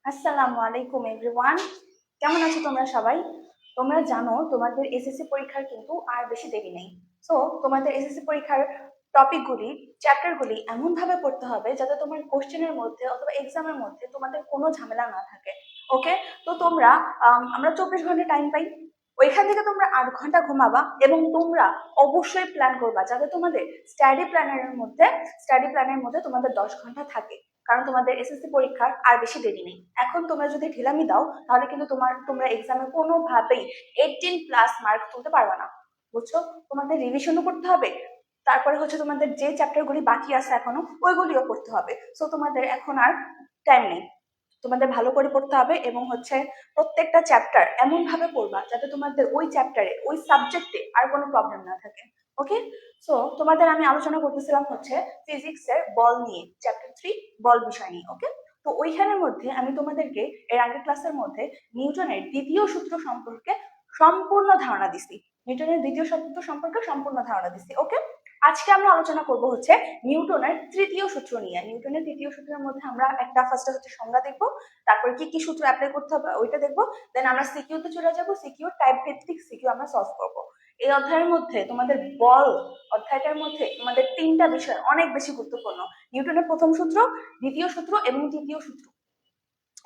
আসসালামু আলাইকুম এভরিওয়ান। কেমন আছো তোমরা সবাই? তোমরা জানো তোমাদের এসএসসি পরীক্ষার কিন্তু আর বেশি দেরি নেই। সো তোমাদের এসএসসি পরীক্ষার টপিকগুলি, চ্যাপ্টারগুলি এমন ভাবে পড়তে হবে যাতে তোমার কোশ্চেনের মধ্যে অথবা এক্সামের মধ্যে তোমাদের কোনো ঝামেলা না থাকে। ওকে? তো তোমরা আমরা 24 ঘন্টা টাইম পাই। ওইখান থেকে তোমরা 8 ঘন্টা ঘুমাবা এবং তোমরা অবশ্যই প্ল্যান করবা যাতে তোমাদের স্টাডি প্ল্যানের মধ্যে তোমাদের 10 ঘন্টা থাকে। কারণ তোমাদের এসএসসি পরীক্ষার আর বেশি দেরি নেই। এখন তোমরা যদি ঢিলামি দাও তাহলে কিন্তু তোমরা এক্সামে কোনোভাবেই 18+ মার্ক তুলতে পারবে না। বুঝছো? তোমাদের রিভিশনও করতে হবে, তারপরে হচ্ছে তোমাদের যে চ্যাপ্টারগুলি বাকি আছে এখনো ওইগুলিও পড়তে হবে। সো তোমাদের এখন আর টাইম নেই, তোমাদের ভালো করে পড়তে হবে এবং হচ্ছে প্রত্যেকটা চ্যাপ্টার এমন ভাবে পড়বা যাতে তোমাদের ওই চ্যাপ্টারে ওই সাবজেক্টে আর কোনো প্রবলেম না থাকে। ওকে? সো তোমাদের আমি আলোচনা করতেছিলাম হচ্ছে ফিজিক্সের বল নিয়ে, চ্যাপ্টার 3 বল বিষয় নিয়ে। ওকে? তো ওইখানের মধ্যে আমি তোমাদেরকে এর আগের ক্লাসের মধ্যে নিউটনের দ্বিতীয় সূত্র সম্পর্কে সম্পূর্ণ ধারণা দিছি। নিউটনের দ্বিতীয় সূত্র সম্পর্কে সম্পূর্ণ ধারণা দিছি। ওকে? আজকে আমরা আলোচনা করব হচ্ছে নিউটনের তৃতীয় সূত্র নিয়ে। নিউটনের তৃতীয় সূত্রের মধ্যে আমরা একটা ফার্স্টে হচ্ছে সংজ্ঞা দেখবো, তারপরে কি কি সূত্র অ্যাপ্লাই করতে হবে ওইটা দেখবো, দেন আমরা সিকিউতে চলে যাব, সিকিউ টাইপ ভিত্তিক সিকিউ আমরা সলভ করব। এই অধ্যায়ের মধ্যে তোমাদের বল অধ্যায়টার মধ্যে তোমাদের 3টা বিষয় অনেক বেশি গুরুত্বপূর্ণ। নিউটনের প্রথম সূত্র, দ্বিতীয় সূত্র এবং তৃতীয় সূত্র,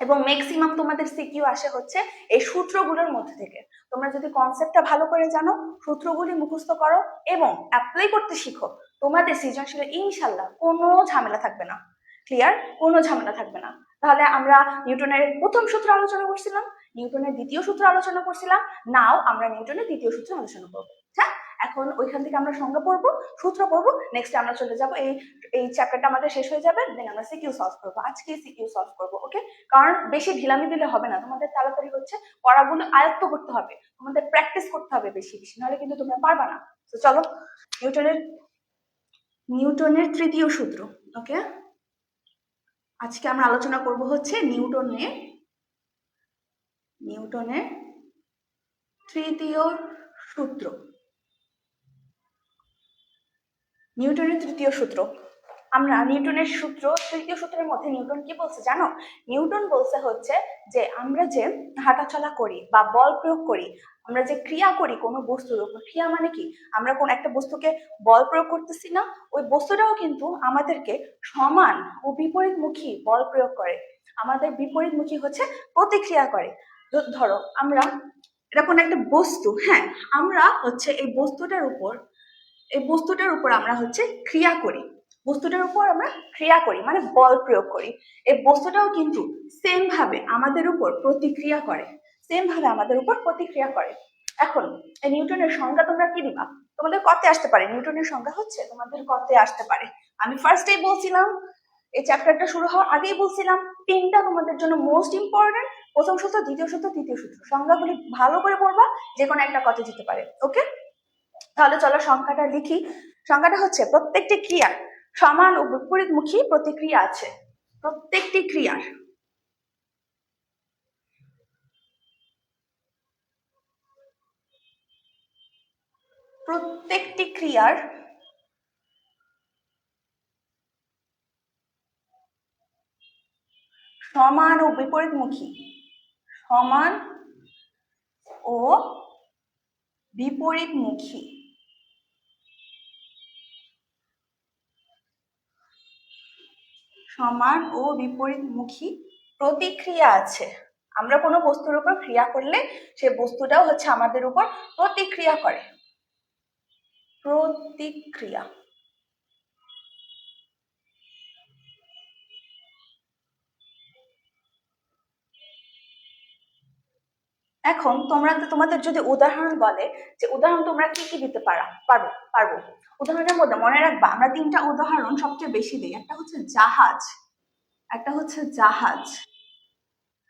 এবং ম্যাক্সিমাম তোমাদের সিকিউ আসে হচ্ছে এই সূত্রগুলোর মধ্যে থেকে। তোমরা যদি কনসেপ্টটা ভালো করে জানো, সূত্রগুলি মুখস্থ করো এবং অ্যাপ্লাই করতে শিখো, তোমাদের সৃজনশীলে ইনশাল্লাহ কোনো ঝামেলা থাকবে না। ক্লিয়ার? কোনো ঝামেলা থাকবে না। তাহলে আমরা নিউটনের প্রথম সূত্র আলোচনা করছিলাম, নিউটনের দ্বিতীয় সূত্র আলোচনা করছিলাম, নাও আমরা নিউটনের তৃতীয় সূত্র আলোচনা করবো। হ্যাঁ, এখন ওইখান থেকে আমরা সংজ্ঞা পড়বো, সূত্র পড়বো, নেক্সট আমরা চলে যাবো এই চ্যাপ্টারটা আমাদের শেষ হয়ে যাবে, দেন আমরা সিকিউ সলভ করবো। আজকে সিকিউ সলভ করবো। ওকে? কারণ বেশি ঢিলামি দিলে হবে না, তোমাদের তাড়াতাড়ি হচ্ছে পড়াগুলো আয়ত্ত করতে হবে, তোমাদের প্র্যাকটিস করতে হবে বেশি বেশি, নাহলে কিন্তু তোমরা পারবা না। তো চলো, নিউটনের তৃতীয় সূত্র। ওকে? আজকে আমরা আলোচনা করব হচ্ছে নিউটনের তৃতীয় সূত্র। নিউটনের তৃতীয় সূত্র, আমরা নিউটনের তৃতীয় সূত্রের মধ্যে নিউটন কি বলছে জানো? নিউটন বলছে হচ্ছে যে আমরা যে হাঁটাচলা করি বা বল প্রয়োগ করি, আমরা যে ক্রিয়া করি কোনো বস্তুর উপর, ক্রিয়া মানে কি, আমরা কোন একটা বস্তুকে বল প্রয়োগ করতেছি না, ওই বস্তুটাও কিন্তু আমাদেরকে সমান ও বিপরীতমুখী বল প্রয়োগ করে, আমাদের বিপরীতমুখী হচ্ছে প্রতিক্রিয়া করে। ধরো আমরা এটা কোন একটা বস্তু, হ্যাঁ, আমরা হচ্ছে এই বস্তুটার উপর আমরা হচ্ছে ক্রিয়া করি, বস্তুটার উপর আমরা ক্রিয়া করি মানে বল প্রয়োগ করি। এই বস্তুটাও কিন্তু সেম ভাবে আমাদের উপর প্রতিক্রিয়া করে, এখন এই নিউটনের সংজ্ঞা তোমরা কি দিবা? তোমাদের কতে আসতে পারে নিউটনের সংজ্ঞা হচ্ছে, তোমাদের কতে আসতে পারে? আমি ফার্স্টেই বলছিলাম, এই চ্যাপ্টারটা শুরু হওয়ার আগেই বলছিলাম, 3টা তোমাদের জন্য মোস্ট ইম্পর্টেন্ট, প্রথম সূত্র, দ্বিতীয় সূত্র, তৃতীয় সূত্র। সংজ্ঞাগুলি ভালো করে পড়বা, যে কোনো একটা কতে যেতে পারে। ওকে? তাহলে চলো সংখ্যাটা লিখি। সংখ্যাটা হচ্ছে প্রত্যেকটি ক্রিয়ার সমান ও বিপরীতমুখী প্রতিক্রিয়া আছে। প্রত্যেকটি ক্রিয়ার সমান ও বিপরীতমুখী প্রতিক্রিয়া আছে। আমরা কোনো বস্তুর উপর ক্রিয়া করলে সে বস্তুটাও হচ্ছে আমাদের উপর প্রতিক্রিয়া করে। প্রতিক্রিয়া। এখন তোমাদের যদি উদাহরণ বলে, যে উদাহরণ তোমরা কি কি দিতে পারবো, উদাহরণের মধ্যে মনে রাখবা আমরা 3টা উদাহরণ সবচেয়ে বেশি দিই। একটা হচ্ছে জাহাজ,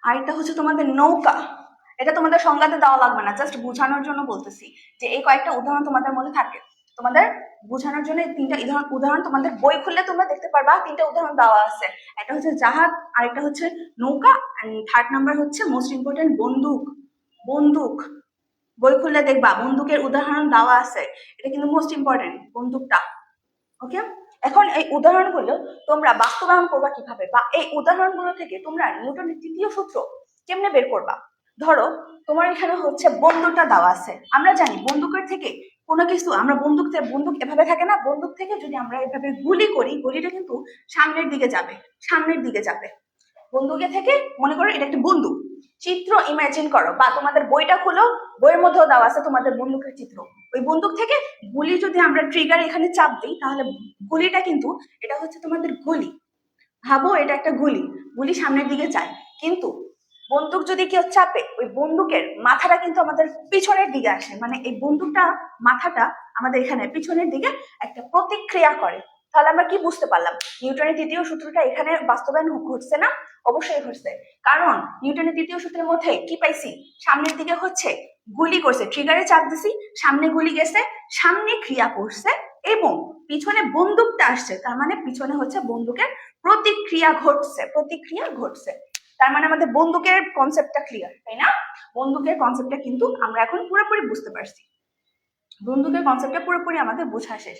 আর একটা হচ্ছে তোমাদের নৌকা। এটা তোমাদের সংজ্ঞাতে দেওয়া লাগবে না, জাস্ট বোঝানোর জন্য বলতেছি যে এই কয়েকটা উদাহরণ তোমাদের মধ্যে থাকে, তোমাদের বোঝানোর জন্য 3টা উদাহরণ তোমাদের বই খুললে তোমরা দেখতে পারবা, 3টা উদাহরণ দেওয়া আছে। একটা হচ্ছে জাহাজ, আরেকটা হচ্ছে নৌকা, এন্ড থার্ড নাম্বার হচ্ছে মোস্ট ইম্পর্টেন্ট বন্দুক। বই খুললে দেখবা বন্দুকের উদাহরণ দেওয়া আছে, এটা কিন্তু মোস্ট ইম্পর্টেন্ট, বন্দুকটা। ওকে? এখন এই উদাহরণগুলো তোমরা বাস্তবায়ন করবা কিভাবে, বা এই উদাহরণগুলো থেকে তোমরা নিউটনের তৃতীয় সূত্র কেমনে বের করবা। ধরো তোমার এখানে হচ্ছে বন্দুকটা দেওয়া আছে, আমরা জানি বন্দুকের থেকে কোনো কিছু, আমরা বন্দুক এভাবে থাকে না, বন্দুক থেকে যদি আমরা এভাবে গুলি করি, গুলিটা কিন্তু সামনের দিকে যাবে, সামনের দিকে যাবে। বন্দুকে থেকে মনে করো এটা একটা বন্দুক, চিত্র ইমাজিন করো, বা তোমাদের বইটা খুলো, বইয়ের মধ্যেও দেওয়া আছে তোমাদের বন্দুকের চিত্র। ওই বন্দুক থেকে গুলি যদি আমরা ট্রিগার এখানে চাপ দিই, তাহলে গুলিটা কিন্তু, এটা হচ্ছে তোমাদের গুলি, ভাবো এটা একটা গুলি, গুলি সামনের দিকে যায়, কিন্তু বন্দুক যদি কেউ চাপে, ওই বন্দুকের মাথাটা কিন্তু আমাদের পিছনের দিকে আসে, মানে এই বন্দুকটা মাথাটা আমাদের এখানে পিছনের দিকে একটা প্রতিক্রিয়া করে। তাহলে আমরা কি বুঝতে পারলাম, নিউটনের তৃতীয় সূত্রটা এখানে বাস্তবায়ন ঘটছে না? অবশ্যই ঘটছে, কারণ নিউটনের তৃতীয় সূত্রের মধ্যে কি পাইছি, সামনের দিকে হচ্ছে গুলি করছে, ট্রিগারে চাপ দিছি, সামনে গুলি গেছে, সামনে ক্রিয়া করছে, এবং পিছনে বন্দুকটা আসছে, তার মানে পিছনে হচ্ছে বন্দুকের প্রতিক্রিয়া ঘটছে, প্রতিক্রিয়া ঘটছে। তার মানে আমাদের বন্দুকের কনসেপ্টটা ক্লিয়ার, তাই না? বন্দুকের কনসেপ্টটা কিন্তু আমরা এখন পুরোপুরি বুঝতে পারছি, বন্দুকের কনসেপ্টটা পুরোপুরি আমাদের বোঝা শেষ।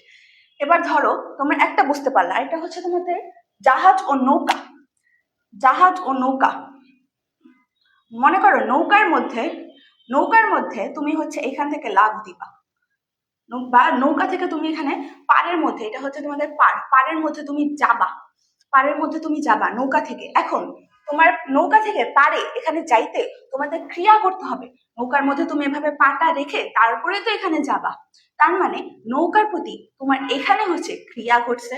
এবার ধরো তোমরা একটা বুঝতে পারলা, এটা হচ্ছে তোমাদের জাহাজ ও নৌকা, জাহাজ ও নৌকা। মনে করো নৌকার মধ্যে তুমি হচ্ছে এখান থেকে লাফ দিবা, বা নৌকা থেকে তুমি এখানে পাড়ের মধ্যে, এটা হচ্ছে তোমাদের পাড়ের মধ্যে তুমি যাবা, পাড়ের মধ্যে তুমি যাবা নৌকা থেকে। এখন তোমার নৌকা থেকে পাড়ে এখানে যাইতে তোমাদের ক্রিয়া করতে হবে, নৌকার মধ্যে তুমি এভাবে পাটা রেখে তারপরে তো এখানে যাবা। তার মানে নৌকার প্রতি তোমার এখানে হচ্ছে ক্রিয়া ঘটছে,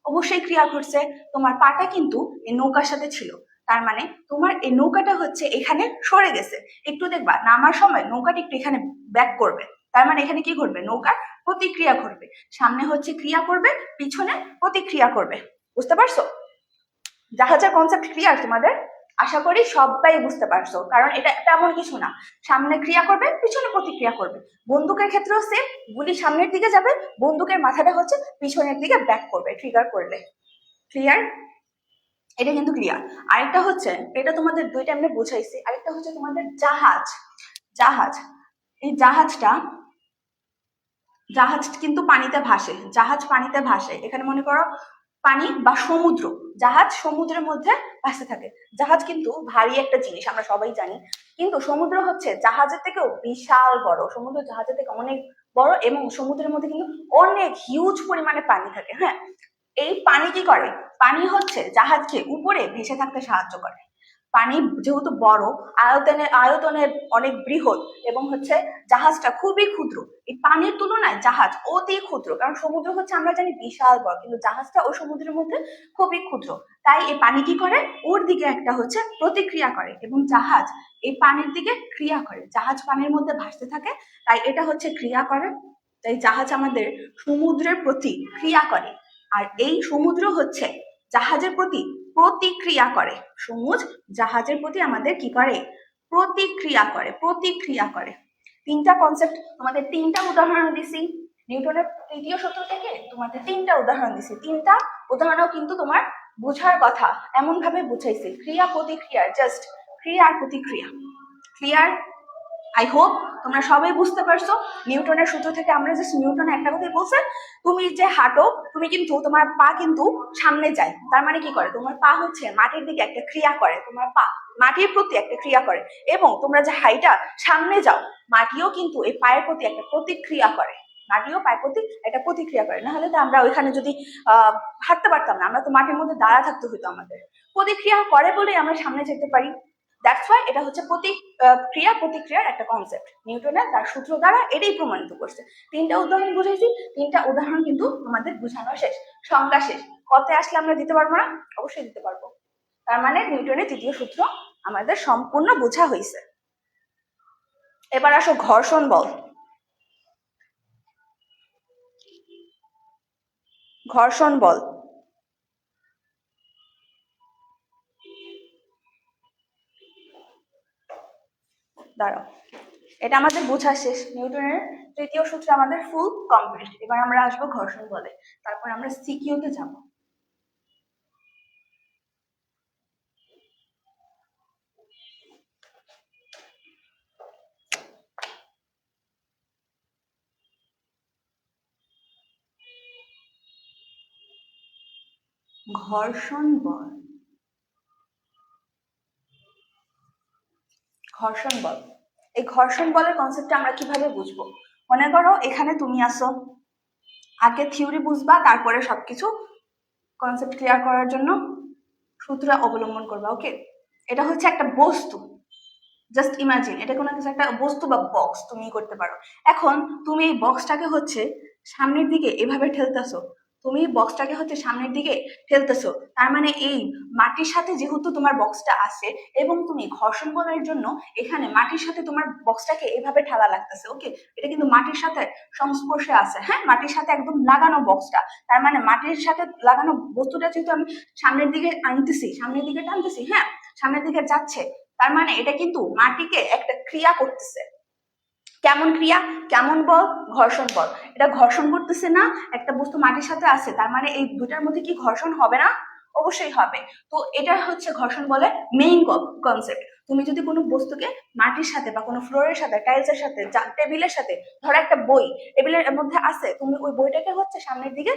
অবশ্যই ক্রিয়া ঘটছে, তোমার পাটা কিন্তু এই নৌকার সাথে ছিল, তার মানে তোমার এই নৌকাটা হচ্ছে এখানে সরে গেছে, একটু দেখবা নামার সময় নৌকাটা একটু এখানে ব্যাক করবে, তার মানে এখানে কি ঘটবে, নৌকার প্রতিক্রিয়া ঘটবে, সামনে হচ্ছে ক্রিয়া করবে, পিছনে প্রতিক্রিয়া করবে। বুঝতে পারছো? জাহাজের কনসেপ্ট ক্লিয়ার তোমাদের? আশা করি সবাই বুঝতে পারছো, কারণ এটা তেমন কিছু না, সামনে ক্রিয়া করবে, পিছনে প্রতিক্রিয়া করবে। বন্দুকের ক্ষেত্রেও সেম, গুলি সামনের দিকে যাবে, বন্দুকের মাথাটা হচ্ছে পিছনের দিকে ব্যাক করবে ট্রিগার করলে। ক্লিয়ার? এটা কিন্তু ক্লিয়ার। আরেকটা হচ্ছে, এটা তোমাদের দুইটা আমরা বুঝাইছি, আরেকটা হচ্ছে তোমাদের জাহাজ, জাহাজ, এই জাহাজ কিন্তু পানিতে ভাসে, জাহাজ পানিতে ভাসে, এখানে মনে করো পানি বা সমুদ্র, জাহাজ সমুদ্রের মধ্যে ভাসতে থাকে। জাহাজ কিন্তু ভারী একটা জিনিস, আমরা সবাই জানি, কিন্তু সমুদ্র হচ্ছে জাহাজের থেকেও বিশাল বড়, সমুদ্র জাহাজের থেকে অনেক বড়, এবং সমুদ্রের মধ্যে কিন্তু অনেক হিউজ পরিমাণে পানি থাকে। হ্যাঁ, এই পানি কি করে, পানি হচ্ছে জাহাজকে উপরে ভেসে থাকতে সাহায্য করে। পানি যেহেতু বড়, আয়তনের অনেক বৃহৎ, এবং হচ্ছে জাহাজটা খুবই ক্ষুদ্র, এই পানির তুলনায় জাহাজ অতি ক্ষুদ্র, কারণ সমুদ্র হচ্ছে আমরা জানি বিশাল বড়, কিন্তু জাহাজটা ওই সমুদ্রের মধ্যে খুবই ক্ষুদ্র, তাই এই পানি কি করে, ওর দিকে একটা হচ্ছে প্রতিক্রিয়া করে, এবং জাহাজ এই পানির দিকে ক্রিয়া করে, জাহাজ পানির মধ্যে ভাসতে থাকে, তাই এটা হচ্ছে ক্রিয়া করে, তাই জাহাজ আমাদের সমুদ্রের প্রতি ক্রিয়া করে, আর এই সমুদ্র হচ্ছে জাহাজের প্রতি প্রতিক্রিয়া করে। সমুদ্র জাহাজের প্রতি আমাদের কি করে, প্রতিক্রিয়া করে, প্রতিক্রিয়া করে। তিনটা কনসেপ্ট তোমাদের, তিনটা উদাহরণ দিছি নিউটনের তৃতীয় সূত্র থেকে, তোমাদের তিনটা উদাহরণ দিছি, তিনটা উদাহরণও কিন্তু তোমার বোঝার কথা, এমন ভাবে বুঝাইছি, ক্রিয়া প্রতিক্রিয়া, জাস্ট ক্রিয়া আর প্রতিক্রিয়া। ক্লিয়ার? আই হোপ তোমরা সবাই বুঝতে পারছো। নিউটনের সূত্র থেকে আমরা জাস্ট নিউটন একটা কথাই বলছে, তুমি যে হাঁটো, তুমি কিন্তু তোমার পা কিন্তু সামনে যায়, তার মানে কি করে, তোমার পা হচ্ছে মাটির দিকে একটা ক্রিয়া করে, তোমার পা মাটির প্রতি একটা ক্রিয়া করে, এবং তোমরা যে হাইটা সামনে যাও, মাটিও কিন্তু এই পায়ের প্রতি একটা প্রতিক্রিয়া করে, মাটিও পায়ের প্রতি একটা প্রতিক্রিয়া করে, না হলে তো আমরা ওইখানে যদি হাঁটতে পারতাম না, আমরা তো মাটির মধ্যে দাঁড়া থাকতে হইতো, আমাদের প্রতিক্রিয়া করে বলেই আমরা সামনে যেতে পারি। দ্যাটস ওয়াই এটা হচ্ছে ক্রিয়া প্রতিক্রিয়ার একটা কনসেপ্ট, নিউটনের তার সূত্র দ্বারা এটাই প্রমাণিত করছে। তিনটা উদাহরণ বুঝেছি, তিনটা উদাহরণ কিন্তু আমাদের বোঝানো শেষ, সংজ্ঞা শেষ। কতে আসলে আমরা দিতে পারবো না? অবশ্যই দিতে পারবো। তার মানে নিউটনের তৃতীয় সূত্র আমাদের সম্পূর্ণ বোঝা হয়েছে। এবার আসো ঘর্ষণ বল। ঘর্ষণ বল, দাঁড়াও, এটা আমাদের বোঝা শেষ, নিউটনের তৃতীয় সূত্র আমাদের ফুল কমপ্লিট। এবার আমরা আসবো ঘর্ষণ বলে, তারপর আমরা সিকিউতে যাব। ঘর্ষণ বল, ঘর্ষণ বল। এই ঘর্ষণ বলের কনসেপ্টটা আমরা কিভাবে বুঝবো? মনে করো এখানে তুমি আসো, আগে থিওরি বুঝবা, তারপরে সবকিছু কনসেপ্ট ক্লিয়ার করার জন্য সূত্র অবলম্বন করবা। ওকে, এটা হচ্ছে একটা বস্তু, জাস্ট ইমাজিন এটা কোনো কিছু একটা বস্তু বা বক্স তুমি করতে পারো। এখন তুমি এই বক্সটাকে হচ্ছে সামনের দিকে এভাবে ঠেলতেছো, তুমি বক্সটাকে হচ্ছে সামনের দিকে ঠেলতেছো, তার মানে এই মাটির সাথে যেহেতু তোমার বক্সটা আছে এবং তুমি ঘর্ষণ বলের জন্য এখানে মাটির সাথে তোমার বক্সটাকে এভাবে ঠেলা লাগতেছে। ওকে, এটা কিন্তু মাটির সাথে সংস্পর্শে আছে, হ্যাঁ, মাটির সাথে একদম লাগানো বক্সটা, তার মানে মাটির সাথে লাগানো বস্তুটা যেহেতু আমি সামনের দিকে আনতেছি, সামনের দিকে টানতেছি, হ্যাঁ, সামনের দিকে যাচ্ছে, তার মানে এটা কিন্তু মাটিকে একটা ক্রিয়া করতেছে। কেমন ক্রিয়া, কেমন বল? ঘর্ষণ বল। এটা ঘর্ষণ করতেছে না, একটা বস্তু মাটির সাথে আছে, তার মানে এই দুটার মধ্যে কি ঘর্ষণ হবে না? অবশ্যই হবে। তো এটা হচ্ছে ঘর্ষণ বলের মেইন কনসেপ্ট। তুমি যদি কোনো বস্তুকে মাটির সাথে বা কোনো ফ্লোরের সাথে, টাইলসের সাথে, টেবিলের সাথে, ধরো একটা বই টেবিলের মধ্যে আছে, তুমি ওই বইটাকে হচ্ছে সামনের দিকে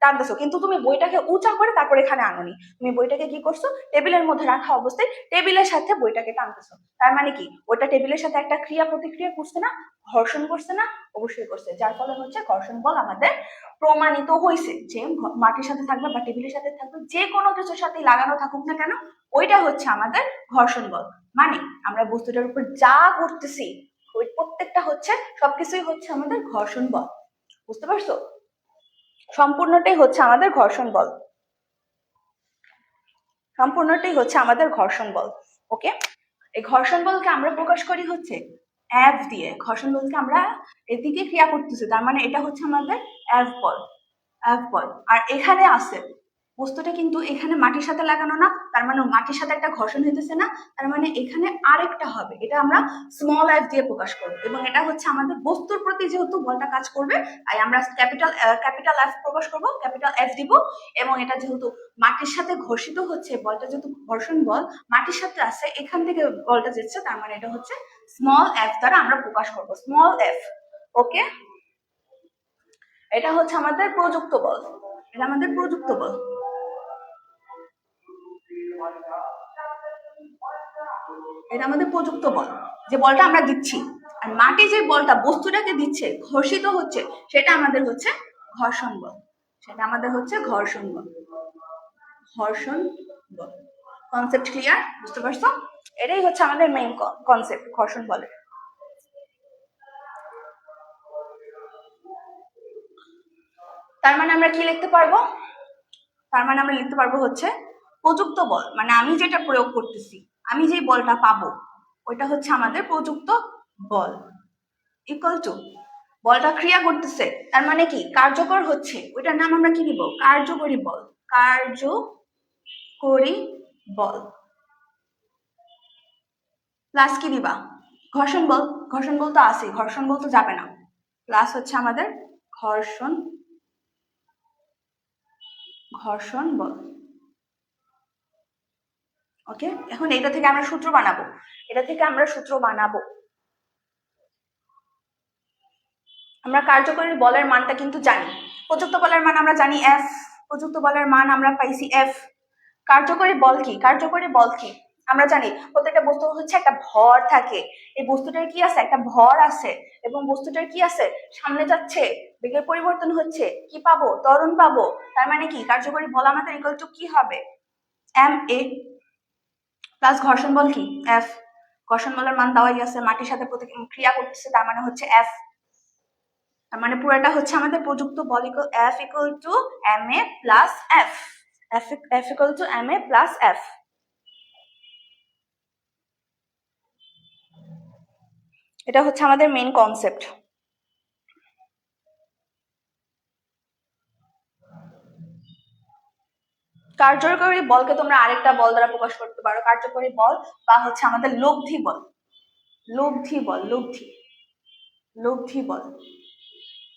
টানতেছো, কিন্তু তুমি বইটাকে উঁচা করে তারপর এখানে আনোনি, তুমি বইটাকে কি করছো, টেবিলের মধ্যে রাখা অবস্থায় টেবিলের সাথে বইটাকে টানতেছো, তার মানে কি ওইটা টেবিলের সাথে একটা ক্রিয়া প্রতিক্রিয়া করছে না? ঘর্ষণ করছে না? অবশ্যই করছে, যার ফলে হচ্ছে ঘর্ষণ বল আমাদের প্রমাণিত হয়েছে যে মাটির সাথে থাকবে বা টেবিলের সাথে থাকবে, যে কোনো কিছুর সাথে লাগানো থাকুক না কেন, ওইটা হচ্ছে আমাদের ঘর্ষণ বল। মানে আমরা বস্তুটার উপর যা করতেছি ওই প্রত্যেকটা হচ্ছে, সবকিছুই হচ্ছে আমাদের ঘর্ষণ বল। বুঝতে পারছো? সম্পূর্ণটাই হচ্ছে আমাদের ঘর্ষণ বল, সম্পূর্ণটাই হচ্ছে আমাদের ঘর্ষণ বল। ওকে, এই ঘর্ষণ বলকে আমরা প্রকাশ করি হচ্ছে এফ দিয়ে। ঘর্ষণ বলকে আমরা এদিকে ক্রিয়া করতেছি, তার মানে এটা হচ্ছে আমাদের এফ বল, এফ বল। আর এখানে আছে বস্তুটা কিন্তু এখানে মাটির সাথে লাগানো না, তার মানে মাটির সাথে একটা ঘর্ষণ হইতেছে না, তার মানে এখানে আরেকটা হবে, এটা আমরা স্মল এফ দিয়ে প্রকাশ করব। এবং এটা হচ্ছে আমাদের বস্তুর প্রতি যেহেতু বলটা কাজ করবে, তাই আমরা ক্যাপিটাল এফ প্রকাশ করব, ক্যাপিটাল এফ দিব। এবং এটা যেহেতু মাটির সাথে ঘর্ষিত হচ্ছে, বলটা যেহেতু ঘর্ষণ বল মাটির সাথে আছে, এখান থেকে বলটা যাচ্ছে, তার মানে এটা হচ্ছে স্মল এফ দ্বারা আমরা প্রকাশ করব, স্মল এফ। ওকে, এটা হচ্ছে আমাদের প্রযুক্ত বল, এটা আমাদের প্রযুক্ত বল। এটা আমাদের প্রযুক্ত বল, যে বলটা আমরা দিচ্ছি। আর মাটি যে বলটা বস্তুটাকে দিচ্ছে, ঘর্ষিত হচ্ছে, সেটা আমাদের হচ্ছে ঘর্ষণ বল, সেটা আমাদের হচ্ছে ঘর্ষণ বল, ঘর্ষণ বল। Concept clear? বুঝতে পারছো? এটাই হচ্ছে আমাদের মেইন কনসেপ্ট ঘর্ষণ বলের। তার মানে আমরা কি লিখতে পারবো? তার মানে আমরা লিখতে পারবো হচ্ছে প্রযুক্ত বল, মানে আমি যেটা প্রয়োগ করতেছি, আমি যে বলটা পাবো ওইটা হচ্ছে আমাদের প্রযুক্ত বল। ইকুয়াল টু বলটা ক্রিয়া করতেছে, তার মানে কি কার্যকর হচ্ছে, ওইটার নাম আমরা কি দিব? কার্যকরী বল, কার্যকরী বল। প্লাস কি দিবা? ঘর্ষণ বল, ঘর্ষণ বল তো আছে, ঘর্ষণ বল তো যাবে না, প্লাস হচ্ছে আমাদের ঘর্ষণ, ঘর্ষণ বল। ওকে, এখন এটা থেকে আমরা সূত্র বানাবো, এটা থেকে আমরা সূত্র বানাবো। আমরা কার্যকরী বলের মানটা কিন্তু জানি, প্রযুক্ত বলের মান আমরা জানি এফ, প্রযুক্ত বলের মান আমরা পাইছি এফ। কার্যকরী বল কি? কার্যকরী বল কি আমরা জানি, প্রত্যেকটা বস্তু হচ্ছে একটা ভর থাকে, এই বস্তুটার কি আছে? একটা ভর আছে, এবং বস্তুটার কি আছে? সামনে যাচ্ছে, বেগের পরিবর্তন হচ্ছে, কি পাবো? ত্বরণ পাবো। তার মানে কি কার্যকরী বল আমাদের ইকুয়াল টু কি হবে? এম এ প্লাস ঘর্ষণ বল কি? এফ। ঘর্ষণ বলের মান দেওয়াই আছে, মাটির সাথে ক্রিয়া করতেছে, তার মানে হচ্ছে এফ। তার মানে পুরোটা হচ্ছে আমাদের প্রযুক্ত বল F equal to M A plus F, F equal to M A plus F. এটা হচ্ছে আমাদের মেইন কনসেপ্ট। কার্যকরী বলকে তোমরা আরেকটা বল দ্বারা প্রকাশ করতে পারো, কার্যকরী বল বা হচ্ছে আমাদের লব্ধি বল, লব্ধি বল, লব্ধি, লব্ধি বল,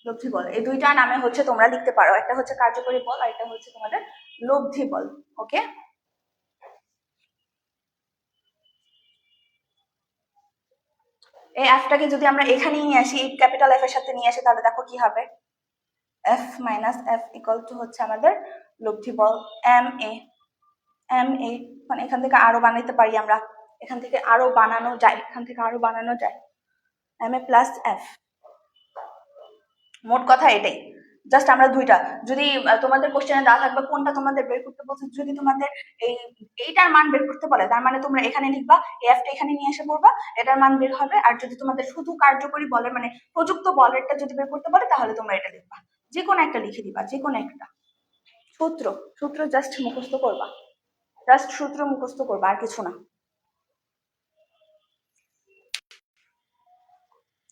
লব্ধি বল, এই দুইটা নামে হচ্ছে তোমরা লিখতে পারো, একটা হচ্ছে কার্যকরী বল আর একটা হচ্ছে তোমাদের লব্ধি বল। ওকে, এই এফটাকে যদি আমরা এখানে নিয়ে আসি, ক্যাপিটাল এফ এর সাথে নিয়ে আসি, তাহলে দেখো কি হবে? F minus F equal two হচ্ছে আমাদের লব্ধি বল এম এ মানে এখান থেকে আরো বানাইতে পারি আমরা, এখান থেকে আরো বানানো যায়, এম এ প্লাস এফ। মোট কথা এটাই, জাস্ট আমরা দুইটা, যদি তোমাদের কোশ্চেনে দেওয়া থাকবে কোনটা তোমাদের বের করতে বলছে, যদি তোমাদের এইটার মান বের করতে বলে তার মানে তোমরা এখানে লিখবা, এফটা এখানে নিয়ে এসে পড়বা, এটার মান বের হবে। আর যদি তোমাদের শুধু কার্যকরী বলের মানে প্রযুক্ত বলেরটা যদি বের করতে বলে তাহলে তোমরা এটা লিখবা, যে কোনো একটা লিখে দিবা, যে কোনো একটা। সূত্র জাস্ট মুখস্থ করবা, আর কিছু না।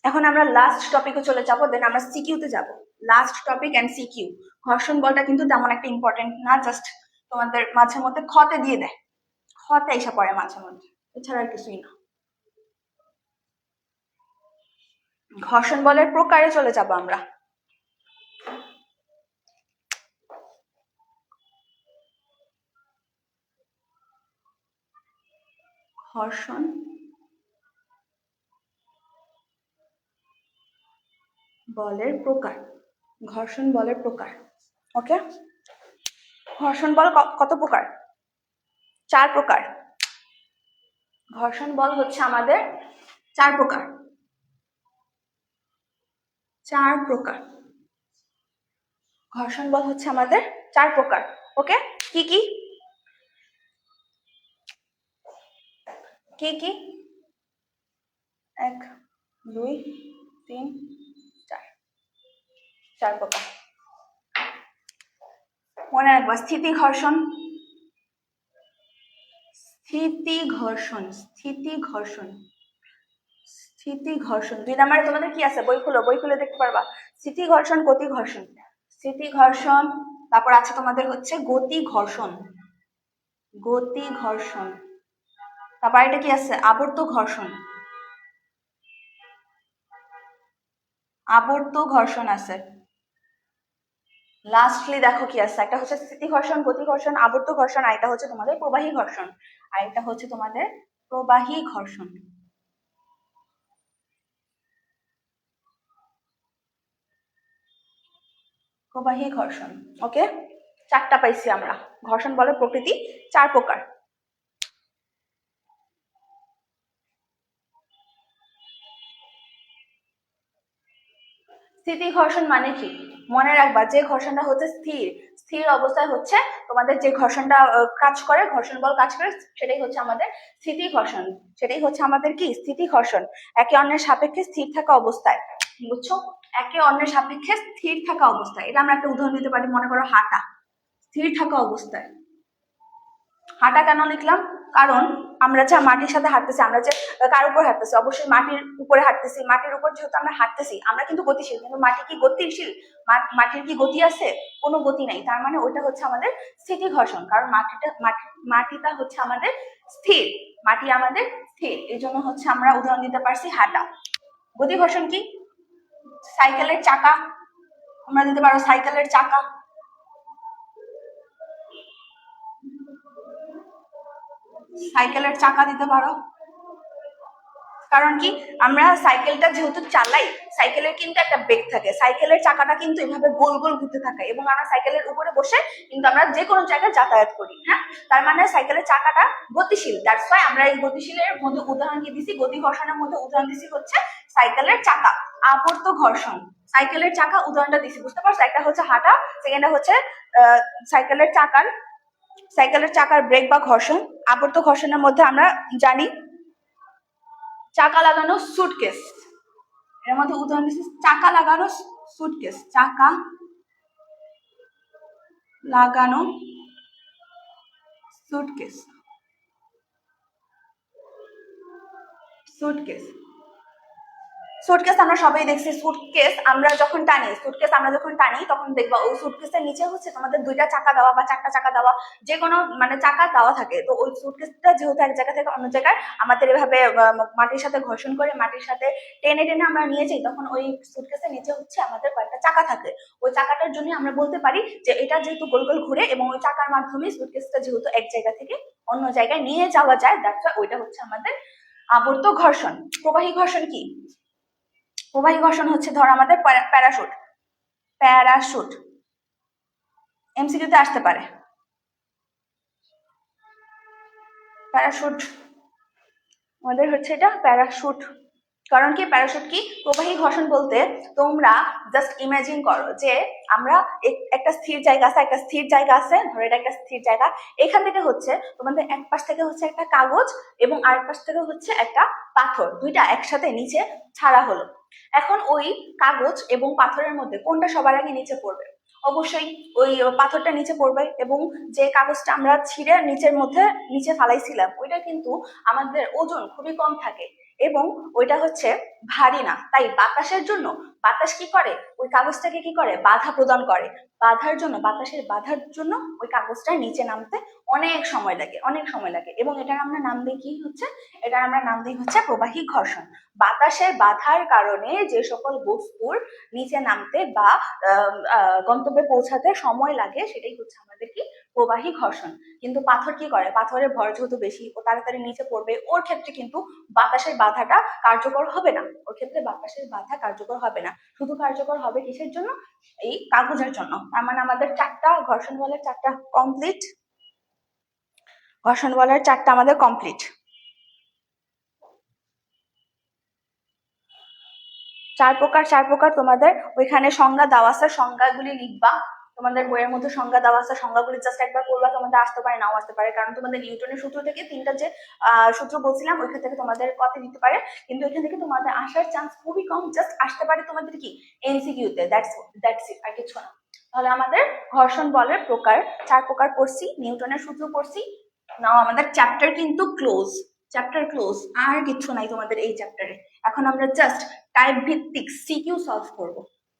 এখন আমরা লাস্ট টপিকে চলে যাব, দেন আমরা সিকিউতে যাব। Last topic and CQ. ঘর্ষণ বলটা কিন্তু তেমন একটা ইম্পর্টেন্ট না, জাস্ট তোমাদের মাঝে মধ্যে খতে দিয়ে দেয়, খতে এসে পড়ে মাঝে মধ্যে, এছাড়া আর কিছুই না। ঘর্ষণ বলের প্রকারে চলে যাব আমরা। ঘর্ষণ বলের প্রকার, ওকে। ঘর্ষণ বল কত প্রকার? 4 প্রকার। ঘর্ষণ বল হচ্ছে আমাদের 4 প্রকার। ঘর্ষণ বল হচ্ছে আমাদের 4 প্রকার, ওকে। কি কি? 1 2 3 4, 4 প্রকার। মনে রাখবা, স্থিতি ঘর্ষণ, দুই নাম্বারে তোমাদের কি আছে? বই খুলে দেখতে পারবা। স্থিতি ঘর্ষণ, গতি ঘর্ষণ। তারপর আছে তোমাদের হচ্ছে গতি ঘর্ষণ। তারপর এটা কি আছে? আবর্ত ঘর্ষণ আছে। লাস্টলি দেখো কি আছে, একটা হচ্ছে স্থিতি ঘর্ষণ, গতি ঘর্ষণ, আবর্ত ঘর্ষণ, আর এটা হচ্ছে তোমাদের প্রবাহী ঘর্ষণ। প্রবাহী ঘর্ষণ, ওকে। 4টা পাইছি আমরা। ঘর্ষণ বলের প্রকৃতি 4 প্রকার। স্থিতি ঘর্ষণ মানে কি? মনে রাখবা, যে ঘর্ষণটা হচ্ছে স্থির অবস্থায় হচ্ছে তোমাদের যে ঘর্ষণটা কাজ করে, ঘর্ষণ বল কাজ করে, সেটাই হচ্ছে আমাদের স্থিতি ঘর্ষণ। একে অন্যের সাপেক্ষে স্থির থাকা অবস্থায়, বুঝছো? একে অন্যের সাপেক্ষে স্থির থাকা অবস্থায়। এটা আমরা একটা উদাহরণ দিতে পারি, মনে করো হাঁটা, স্থির থাকা অবস্থায়। হাঁটা কেন লিখলাম? কারণ আমরা যা মাটির সাথে হাঁটতেছি, আমরা যে কার উপর হাঁটতেছি, অবশ্যই মাটির উপরে হাঁটতেছি। মাটির উপর যেহেতু আমরা হাঁটতেছি, আমরা কিন্তু গতিশীল, কিন্তু মাটি কি গতিশীল? মাটির কি গতি আছে? কোনো গতি নাই। তার মানে ওইটা হচ্ছে আমাদের স্থিতি ঘর্ষণ, কারণ মাটিটা হচ্ছে আমাদের স্থির, এই জন্য হচ্ছে আমরা উদাহরণ দিতে পারছি হাঁটা। গতি ঘর্ষণ কি? সাইকেলের চাকা, আমরা দিতে পারো সাইকেলের চাকা। দিতে পারো, কারণ কি? আমরা সাইকেলটা যেহেতু চালাই, সাইকেলের কিন্তু একটা বেগ থাকে, সাইকেলের চাকাটা কিন্তু এভাবে গোল গোল ঘুরতে থাকে, এবং আমরা সাইকেলের উপরে বসে কিন্তু আমরা যে কোনো জায়গায় যাতায়াত করি। হ্যাঁ, তার মানে সাইকেলের চাকাটা গতিশীল। দ্যাটস ওয়াই আমরা এই গতিশীলের মধ্যে উদাহরণ কি দিছি, গতি ঘর্ষণের মধ্যে উদাহরণ দিছি হচ্ছে সাইকেলের চাকা। আবর্ত ঘর্ষণ, সাইকেলের চাকা উদাহরণটা দিছি, বুঝতে পারছো? একটা হচ্ছে হাঁটা, সেকেন্ডটা হচ্ছে সাইকেলের চাকার ব্রেক বা ঘর্ষণ। আবর্ত ঘর্ষণের মধ্যে আমরা জানি চাকা লাগানো সুটকেস, এর মধ্যে উদাহরণ দিচ্ছি চাকা লাগানো সুটকেস। সুটকেস আমরা সবাই দেখছি। সুটকেস আমরা যখন টানি তখন দেখবা ওই সুটকেসের নিচে হচ্ছে তোমাদের 2টা চাকা দেওয়া বা 4টা চাকা দেওয়া, যে কোনো মানে চাকা দেওয়া থাকে। তো ওই সুটকেসটা যেহেতু এক জায়গা থেকে অন্য জায়গায় আমাদের এভাবে মাটির সাথে ঘর্ষণ করে, মাটির সাথে টেনে টেনে আমরা নিয়ে যাই, তখন ওই সুটকেসের নিচে হচ্ছে আমাদের কয়েকটা চাকা থাকে। ওই চাকাটার জন্য আমরা বলতে পারি যে এটা যেহেতু গোল গোল ঘুরে, এবং ওই চাকার মাধ্যমে সুটকেসটা যেহেতু এক জায়গা থেকে অন্য জায়গায় নিয়ে যাওয়া যায়, দ্যাটস ওয়াই ওইটা হচ্ছে আমাদের আবর্ত ঘর্ষণ। প্রবাহী ঘর্ষণ কি? প্রবাহী ঘর্ষণ হচ্ছে ধর আমাদের প্যারাশুট, এমসিকিউতে আসতে পারে। প্যারাশুট, আমাদের হচ্ছে এটা প্যারাশুট। কারণ কি প্যারাশুট কি? প্রবাহী ঘর্ষণ বলতে তোমরা জাস্ট ইমাজিন করো যে আমরা একটা স্থির জায়গা আছে, একটা স্থির জায়গা আছে, ধরো এটা একটা স্থির জায়গা, এখান থেকে হচ্ছে তোমাদের এক পাশ থেকে হচ্ছে একটা কাগজ এবং আরেক পাশ থেকে হচ্ছে একটা পাথর, দুইটা একসাথে নিচে ছাড়া হলো। এখন ওই কাগজ এবং পাথরের মধ্যে কোনটা সবার আগে নিচে পড়বে? অবশ্যই ওই পাথরটা নিচে পড়বে, এবং যে কাগজটা আমরা ছিঁড়ে নিচের মধ্যে নিচে ফালাইছিলাম ওইটা কিন্তু আমাদের ওজন খুবই কম থাকে এবং ওইটা হচ্ছে ভারী না, তাই বাতাসের জন্য বাতাস কি করে? ওই কাগজটাকে কি করে? বাধা প্রদান করে। বাধার জন্য, বাতাসের বাধার জন্য ওই কাগজটা নিচে নামতে অনেক সময় লাগে, অনেক সময় লাগে, এবং এটার আমরা নাম দিই কি হচ্ছে? এটার আমরা নাম দিই হচ্ছে প্রবাহী ঘর্ষণ। বাতাসের বাধার কারণে যে সকল বস্তুর নিচে নামতে বা গন্তব্যে পৌঁছাতে সময় লাগে সেটাই হচ্ছে আমাদের কি? প্রবাহী ঘর্ষণ। কিন্তু পাথর কি করে? পাথরের ভর যেহেতু বেশি, ও তাড়াতাড়ি নিচে পড়বে, ওর ক্ষেত্রে কিন্তু বাতাসের বাধাটা কার্যকর হবে না, ওর ক্ষেত্রে বাতাসের বাধা কার্যকর হবে না, শুধু কার্যকর হবে কিসের জন্য? এই কাগজের জন্য। তার মানে আমাদের চারটা ঘর্ষণ বলের চারটা কমপ্লিট, ঘর্ষণ বলের চারটা আমাদের কমপ্লিট। চার প্রকার, চার প্রকার তোমাদের ওইখানে সংজ্ঞা দেওয়া আছে, সংজ্ঞাগুলি লিখবা। তোমাদের বইয়ের মধ্যে সংজ্ঞা দেওয়া আছে, সংজ্ঞাগুলি জাস্ট একবার পড়বা, তোমাদের আসতে পারে নাও আসতে পারে, কারণ তোমাদের নিউটনের সূত্র থেকে তিনটা যে সূত্র বলছিলাম ওইখান থেকে তোমাদের কত দিতে পারে, কিন্তু এখান থেকে তোমাদের আসার চান্স খুবই কম, জাস্ট আসতে পারে তোমাদের কি? এমসিকিউতে, দ্যাটস ইট, আর কিছু না। তাহলে আমাদের ঘর্ষণ বলের প্রকার চার প্রকার পড়ছি, নিউটনের সূত্র পড়ছি। নাও আমাদের চ্যাপ্টার কিন্তু ক্লোজ, চ্যাপ্টার ক্লোজ, আর কিছু নাই তোমাদের এই চ্যাপ্টারে। এখন আমরা জাস্ট টাইপ ভিত্তিক সিকিউ সলভ করব,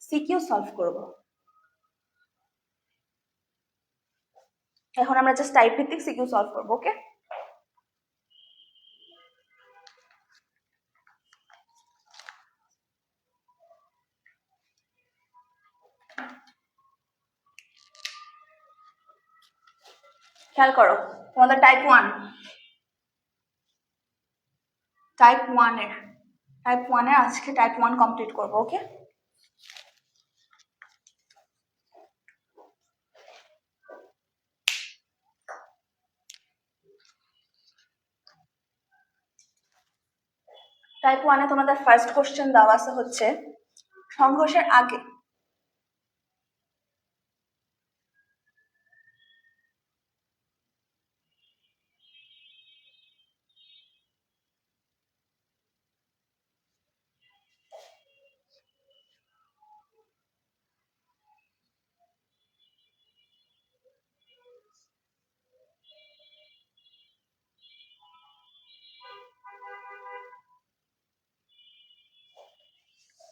সিকিউ সলভ করব। এখন আমরা জাস্ট টাইপ ভিত্তিক সিকিউ সলভ করব। ওকে, খেয়াল করো তোমাদের টাইপ 1, টাইপ 1 এর আজকে টাইপ 1 কমপ্লিট করব। ওকে, টাইপ 1 এ তোমাদের ফার্স্ট কোশ্চেন দেওয়া আছে হচ্ছে সংঘর্ষের আগে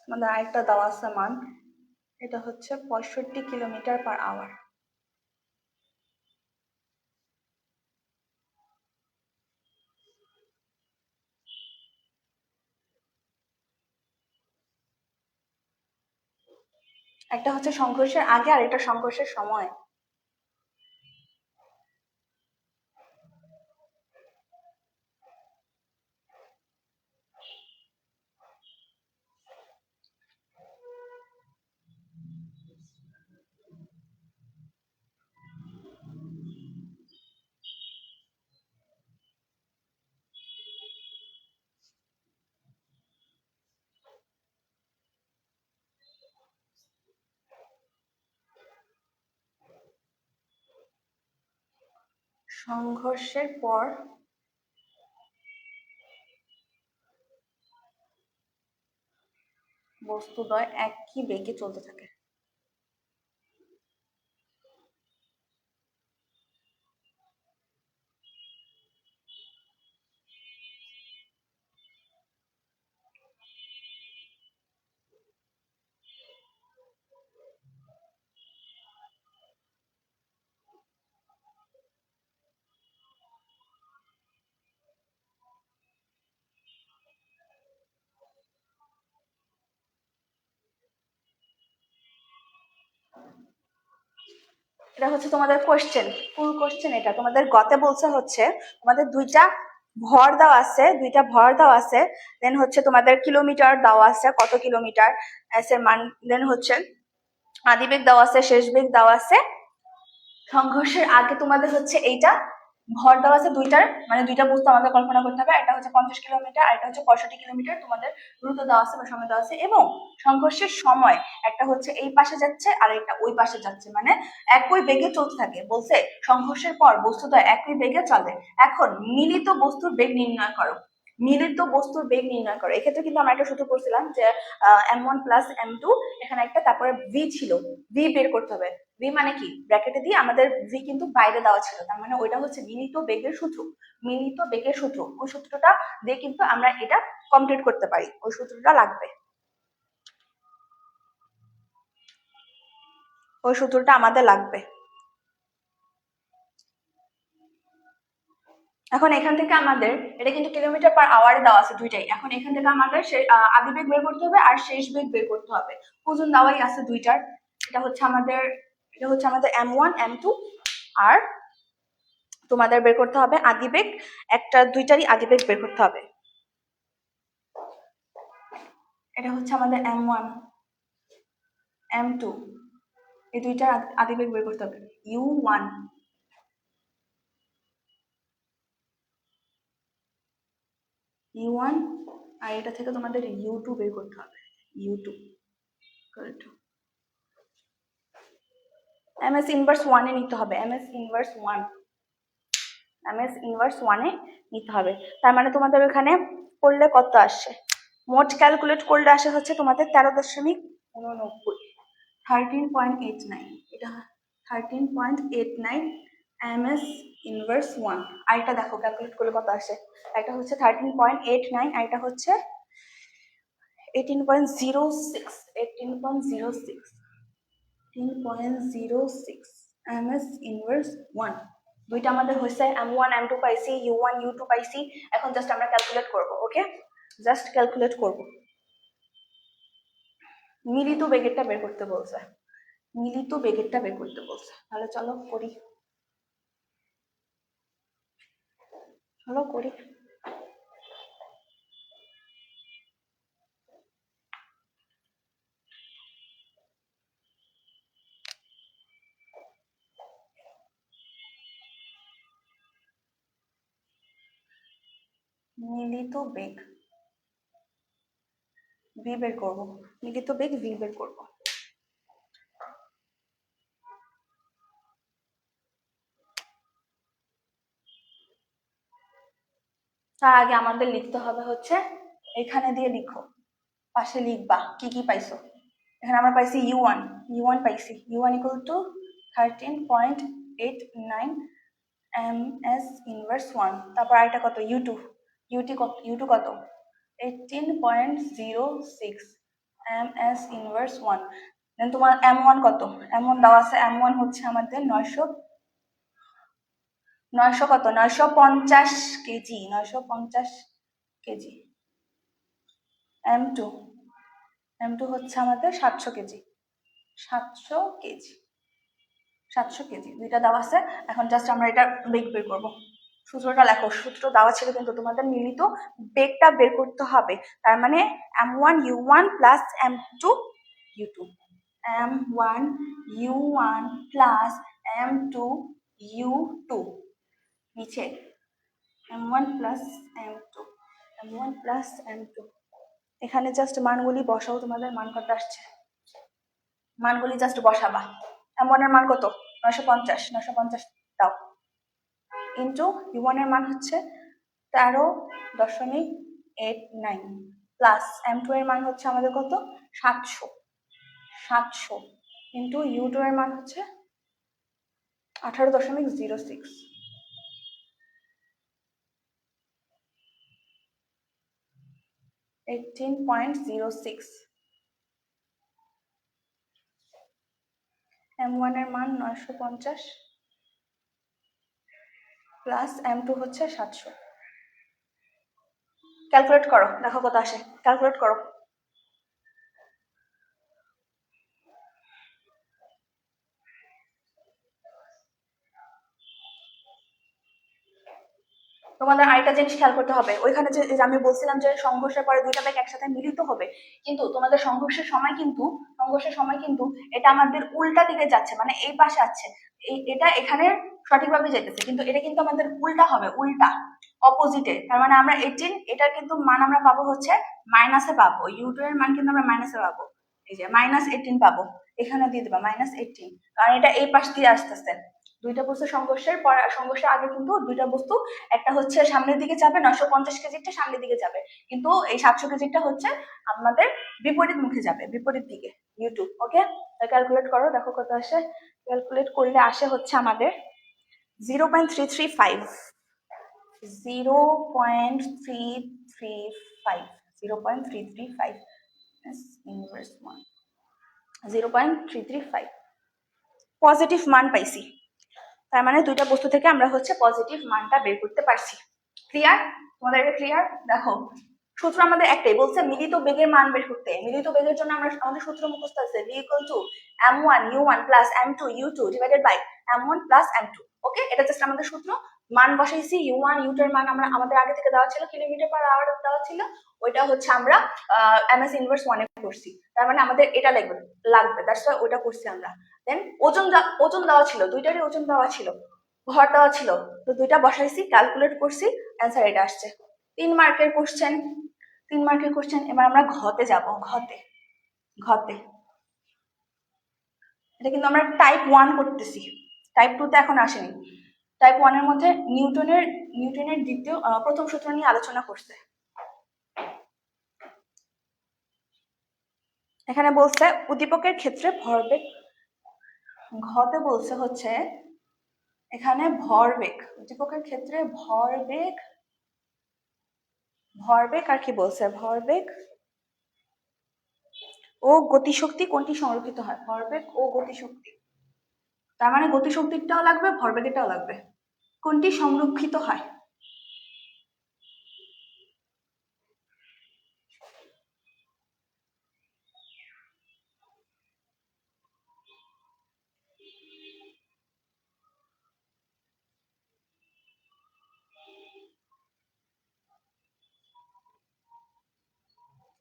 আমাদের আরেকটা দেওয়া আছে মান, এটা হচ্ছে 65 কিলোমিটার/আওয়ার। একটা হচ্ছে সংঘর্ষের আগে আর একটা সংঘর্ষের সময়। সংঘর্ষের পর বস্তুদ্বয় একই বেগে চলতে থাকে। এটা হচ্ছে তোমাদের কোশ্চেন, ফুল কোশ্চেন। এটা তোমাদের গতে বলছে হচ্ছে তোমাদের দুইটা ভর দেওয়া আছে, দেন হচ্ছে তোমাদের কিলোমিটার দেওয়া আছে, কত কিলোমিটার এর মান, দেন হচ্ছে আদিবেগ দেওয়া আছে, শেষ বেগ দেওয়া আছে, সংঘর্ষের আগে তোমাদের হচ্ছে এইটা ভর দেওয়া আছে দুইটার, মানে দুইটা বস্তু আমাদের কল্পনা করতে হবে। এটা হচ্ছে 50 কিলোমিটার আর এটা হচ্ছে 65 কিলোমিটার। তোমাদের দ্রুত দেওয়া আছে বা সময় দেওয়া আছে, এবং সংঘর্ষের সময় একটা হচ্ছে এই পাশে যাচ্ছে আর একটা ওই পাশে যাচ্ছে, মানে একই বেগে চলতে থাকে। বলছে সংঘর্ষের পর বস্তুটা একই বেগে চলে। এখন মিলিত বস্তুর বেগ নির্ণয় করো। মিলিত বস্তুর বেগ নির্ণয় করো। এক্ষেত্রে কিন্তু আমরা একটা সূত্র করছিলাম যে m1 প্লাস m2, এখানে একটা, তারপরে v ছিল, v বের করতে হবে। v মানে কি, ব্র্যাকেটে দিয়ে আমাদের v কিন্তু বাইরে দেওয়া ছিল, তার মানে ওইটা হচ্ছে মিলিত বেগের সূত্র। মিলিত বেগের সূত্র, ওই সূত্রটা দিয়ে কিন্তু আমরা এটা কমপ্লিট করতে পারি। ওই সূত্রটা লাগবে, ওই সূত্রটা আমাদের লাগবে। এখন এখান থেকে আমাদের, এটা কিন্তু কিলোমিটার পার আওয়ারে দেওয়া আছে দুইটাই। এখন এখান থেকে আমাদের আদি বেগ বের করতে হবে আর শেষ বেগ বের করতে হবে। ওজন দেওয়াই আছে দুইটার। এটা হচ্ছে আমাদের m1 m2, আর তোমাদের বের করতে হবে আদি বেগ, একটা দুইটারই আদি বেগ বের করতে হবে। এটা হচ্ছে আমাদের m1 m2, এই দুইটার আদি বেগ বের করতে হবে। u1 u1, আর এটা থেকে তোমাদের u2 বের করতে হবে। u2 ms ইনভার্স 1 এ নিতে হবে। ms ইনভার্স 1, ms ইনভার্স 1 এ নিতে হবে। তার মানে তোমাদের ওখানে করলে কত আসে, মোট ক্যালকুলেট করলে আসে হচ্ছে তোমাদের 13.89, 13.89, এটা 13.89 ms ইনভার্স 1। আর এটা দেখো ক্যালকুলেট করলে কত আসে, একটা হচ্ছে 13.89 আর এটা হচ্ছে 18.06, 18.06 ms ইনভার্স 1। দুইটা আমাদের হয়েছে, m1 m2 পাইছি, u1 u2 পাইছি। এখন জাস্ট আমরা ক্যালকুলেট করব। ওকে, জাস্ট ক্যালকুলেট করব। মিলিত বেগেরটা বের করতে বলছে, মিলিত বেগেরটা বের করতে বলছে। তাহলে চলো করি, চলো করি। মিলিত বেগ v বের করব, মিলিত বেগ v বের করব। তার আগে আমাদের লিখতে হবে হচ্ছে, এখানে দিয়ে লিখো, পাশে লিখবা কি কি পাইছো। এখানে আমরা পাইছি u1 পাইছি, u1 equal to 13.89 ms inverse 1। তারপর আরেকটা কত, u2 কত 18.06 ms ইনভার্স 1। দেন তোমার m1 কত, m1 দেওয়া আছে, m1 হচ্ছে আমাদের 900 কত 950 কেজি, 950 কেজি। m2 হচ্ছে আমাদের 700 কেজি, 700 কেজি, 700 কেজি। দুইটা দেওয়া আছে। এখন জাস্ট আমরা এটা বেগ বের করবো। সূত্রটা লেখো, সূত্র দেওয়া ছিল কিন্তু তোমাদের মিলিত বেগটা বের করতে হবে। তার মানে m1 u1 plus m2 u2, m1 u1 plus m2 u2, নিচে m1 plus m2, m1 plus m2। এখানে জাস্ট মানগুলি বসাও, তোমাদের মান কত আসছে মানগুলি জাস্ট বসাবা। m1 এর মান কত 950 দাও, ইন্টু u1 এর মান হচ্ছে 13.89 প্লাস m2 এর মান হচ্ছে আমাদের কত 700 ইন্টু u2 এর মান হচ্ছে 18.06। m1 এর মান 950 প্লাস m2 হচ্ছে 700। ক্যালকুলেট করো, দেখো কত আসে, ক্যালকুলেট করো। তোমাদের আরেকটা জিনিস খেয়াল করতে হবে, ওইখানে যে আমি বলছিলাম যে সংঘর্ষের পরে দুইটা ব্যাগ একসাথে মিলিত হবে, কিন্তু তোমাদের সংঘর্ষের সময় কিন্তু এটা আমাদের উল্টা দিকে যাচ্ছে, মানে এই পাশে আছে, এটা এখানে সঠিকভাবে যেতেছে, কিন্তু এটা কিন্তু আমাদের উল্টা হবে, উল্টা অপোজিটে। তার মানে আমরা 18, এটার কিন্তু মান আমরা পাবো হচ্ছে মাইনাসে পাবো, ইউ2 এর মান কিন্তু আমরা মাইনাসে পাবো, এই যে -18 পাবো, এখানে দিয়ে দেবা -18, কারণ এটা এই পাশ দিয়ে আসতেছে। দুইটা বস্তু সংঘর্ষের আগে কিন্তু দুইটা বস্তু, একটা হচ্ছে সামনের দিকে যাবে, 950 কেজিটা সামনের দিকে যাবে, কিন্তু এই 700 কেজিটা হচ্ছে আমাদের বিপরীত মুখে যাবে, বিপরীত দিকে, ইউ2। ওকে, ক্যালকুলেট করো, দেখো কত আসে। ক্যালকুলেট করলে আসে হচ্ছে আমাদের 0.335, 0.335, 0.335 ইনভার্স 1, 0.335 পজিটিভ মান পাইছি। তার মানে দুইটা বস্তু থেকে আমরা হচ্ছে পজিটিভ মানটা বের করতে পারছি। ক্লিয়ার? তোমাদের এটা ক্লিয়ার? দেখো, সূত্র আমাদের একটাই, বলছে মিলিত বেগের মান বের করতে। মিলিত বেগের জন্য আমাদের সূত্র মুখস্থ আছে, v = m1u1 + m2u2 divided by m1 + m2। ওকে, এটা জাস্ট আমাদের সূত্র। মান বসাইছি, u1 u2 এর মান আমাদের আগে থেকে দেওয়া ছিল, কিলোমিটার পার আওয়ার দেওয়া ছিল, ওইটা হচ্ছে আমরা ms ইনভার্স 1 এ করছি। তার মানে আমাদের এটা লাগবে, দ্যাটস ওয়াই ওইটা করছি আমরা। দেন ওজন দেওয়া ছিল, দুইটারই ওজন দেওয়া ছিল, ভর দেওয়া ছিল, তো দুইটা বসাইছি, ক্যালকুলেট করছি, অ্যান্সার এটা আসছে। 3 মার্কের কোশ্চেন, 3 মার্কের কোশ্চেন। এবার আমরা ঘতে যাব, ঘতে এটা কিন্তু আমরা টাইপ 1 করতেছি, টাইপ 2 তে এখন আসেনি। টাইপ 1 এর মধ্যে নিউটনের প্রথম সূত্র নিয়ে আলোচনা করছে। এখানে বলছে উদ্দীপকের ক্ষেত্রে ভরবেগ, ঘতে বলছে হচ্ছে এখানে ভরবেগ, উদ্দীপকের ক্ষেত্রে ভরবেগ আর কি বলছে, ভরবেগ ও গতিশক্তি কোনটি সংরক্ষিত হয়, ভরবেগ ও গতিশক্তি। তার মানে গতিশক্তিটাও লাগবে, ভরবেগটাও লাগবে, কোনটি সংরক্ষিত হয়।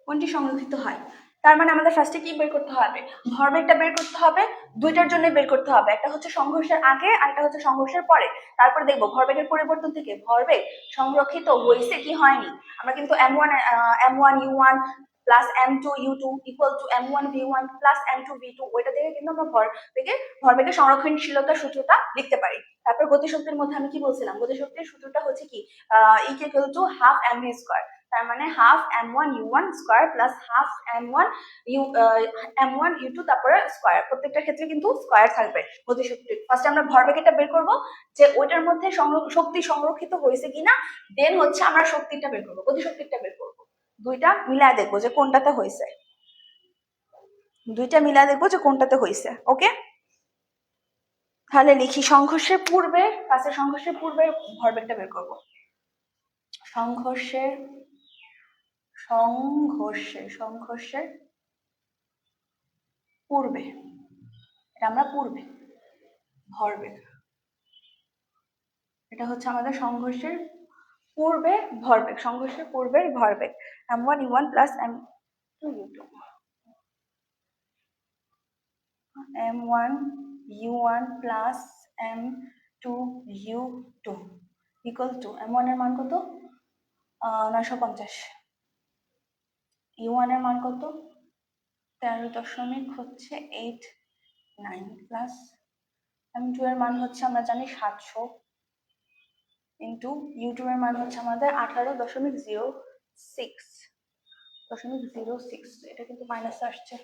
কোনটি সংরক্ষিত হয়, তার মানে আমাদের ফার্স্টে কি বের করতে হবে, ভরবেগটা বের করতে হবে। দুইটার জন্য বের করতে হবে, একটা হচ্ছে সংঘর্ষের আগে আর একটা হচ্ছে সংঘর্ষের পরে। তারপরে দেখবো ভরবেগের পরিবর্তন থেকে ভরবেগ সংরক্ষিত হয়েছে কি হয়নি। আমরা কিন্তু m1u1 + m2u2 = m1v1 + m2v2, ওইটা থেকে কিন্তু আমরা ভরবেগের সংরক্ষণশীলতার সূত্রটা লিখতে পারি। তারপর গতিশক্তির মধ্যে আমি কি বলছিলাম, গতিশক্তির সূত্রটা হচ্ছে কি, E = ½ mv², তার মানে ½ m1u1 স্কয়ার প্লাস ½ m1u2 তারপরে স্কয়ার, প্রত্যেকটা ক্ষেত্রে কিন্তু স্কয়ার থাকবে গতিশক্তি। ফার্স্ট আমরা ভরবেগটা বের করব, যে ওইটার মধ্যে শক্তি সংরক্ষিত হয়েছে কিনা, দেন হচ্ছে আমরা শক্তিটা বের করব, গতিশক্তিটা বের করব। দুইটা মিলায় দেখবো যে কোনটাতে হয়েছে, ওকে। তাহলে লিখি, সংঘর্ষের পূর্বে ভরবেগটা বের করব, সংঘর্ষের পূর্বে, এটা আমরা পূর্বে ভরবেগ, এটা হচ্ছে আমাদের সংঘর্ষের পূর্বের ভরবেগ, m1u1 + m2u2, m1u1 + m2u2 = m1 এর মান কত, 950, u1 এর মান কত, 13.89 প্লাস m2 এর মান হচ্ছে আমরা জানি 700 ইন্টু u2 এর মান হচ্ছে আমাদের 18.06, এটা কিন্তু মাইনাসে আসছে।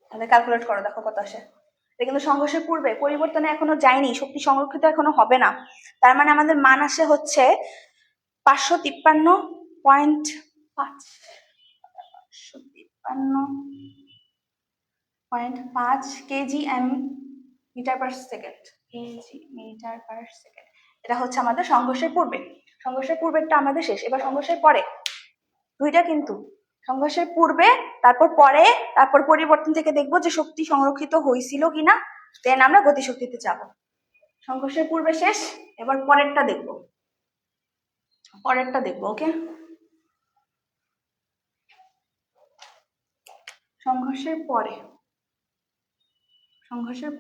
তাহলে ক্যালকুলেট করো, দেখো কত আসে। এটা কিন্তু সংঘর্ষের পূর্বে, পরিবর্তনে এখনো যায়নি, শক্তি সংরক্ষিত এখনো হবে না। তার মানে আমাদের মান আসে হচ্ছে 553.5 কেজি মিটার পার সেকেন্ড, এটা হচ্ছে আমাদের সংঘর্ষের পূর্বেরটা আমাদের শেষ। এবার সংঘর্ষের পরে, দুইটা কিন্তু সংঘর্ষের পূর্বে, তারপর পরে, তারপর পরিবর্তন থেকে দেখবো যে শক্তি সংরক্ষিত হয়েছিল কিনা, দেন আমরা গতিশক্তিতে যাব। সংঘর্ষের পূর্বে শেষ, এবার পরেরটা দেখবো, ওকে। সংঘর্ষের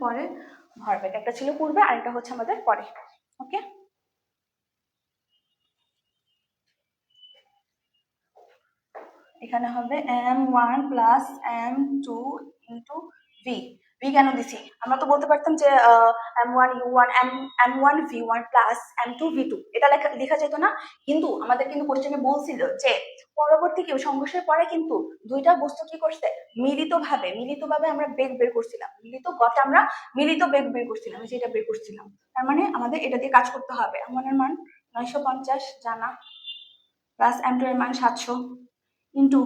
পরে ভরবেগ, একটা ছিল পূর্বে আর একটা হচ্ছে আমাদের পরে, ওকে। এখানে হবে m1 plus m2 into V. V কেন দিছি? আমরা তো বলতে পারতাম যে m1 u1 m1 v1 plus m2 v2, এটা লেখা যেত না? কিন্তু আমাদের কিন্তু কোশ্চেনে বলছিল যে পরবর্তী কি সংঘর্ষের পরে কিন্তু দুইটা বস্তু কি করছে, মিলিতভাবে আমরা বেগ বের করছিলাম, মিলিত বেগ বের করছিলাম, যেটা বের করছিলাম। তার মানে আমাদের এটা দিয়ে কাজ করতে হবে। m1 এর মান 950 জানা, প্লাস m2 এর মান 700 ইন্টু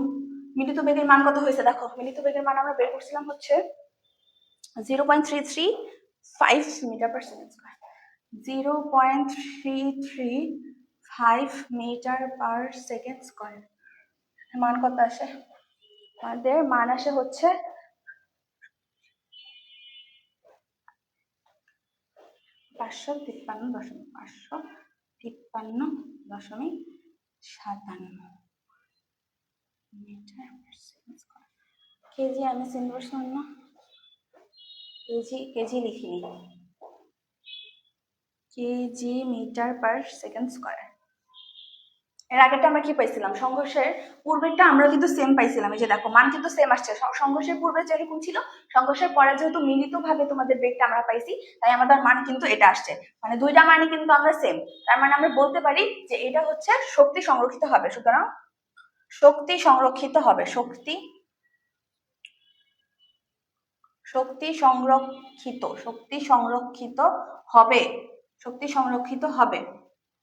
মিলিত বেগের মান কত হয়েছে দেখো। মিলিত বেগের মান আমরা বের করছিলাম হচ্ছে 0.335 metre per second square, 0.335 metre per second square. মান কত আসে? আমাদের মান আসে হচ্ছে 553.57 metre per second square. KG আমি সিনভার্স না, কেজি লিখিনি, KG metre per second square. এর আগেটা আমরা কি পাইছিলাম? সংঘর্ষের পূর্বেরটা আমরা কিন্তু সেম পাইছিলাম, এই যে দেখো মান কিন্তু সেম আসছে। সংঘর্ষের পূর্বে যেরকম ছিল, সংঘর্ষের পরে যেহেতু মিলিতভাবে তোমাদের বেগটা আমরা পাইছি, তাই আমাদের মান কিন্তু এটা আসছে, মানে দুইটা মানে কিন্তু আমরা সেম। তার মানে আমরা বলতে পারি যে এটা হচ্ছে শক্তি সংরক্ষিত হবে। সুতরাং শক্তি সংরক্ষিত হবে, শক্তি সংরক্ষিত হবে।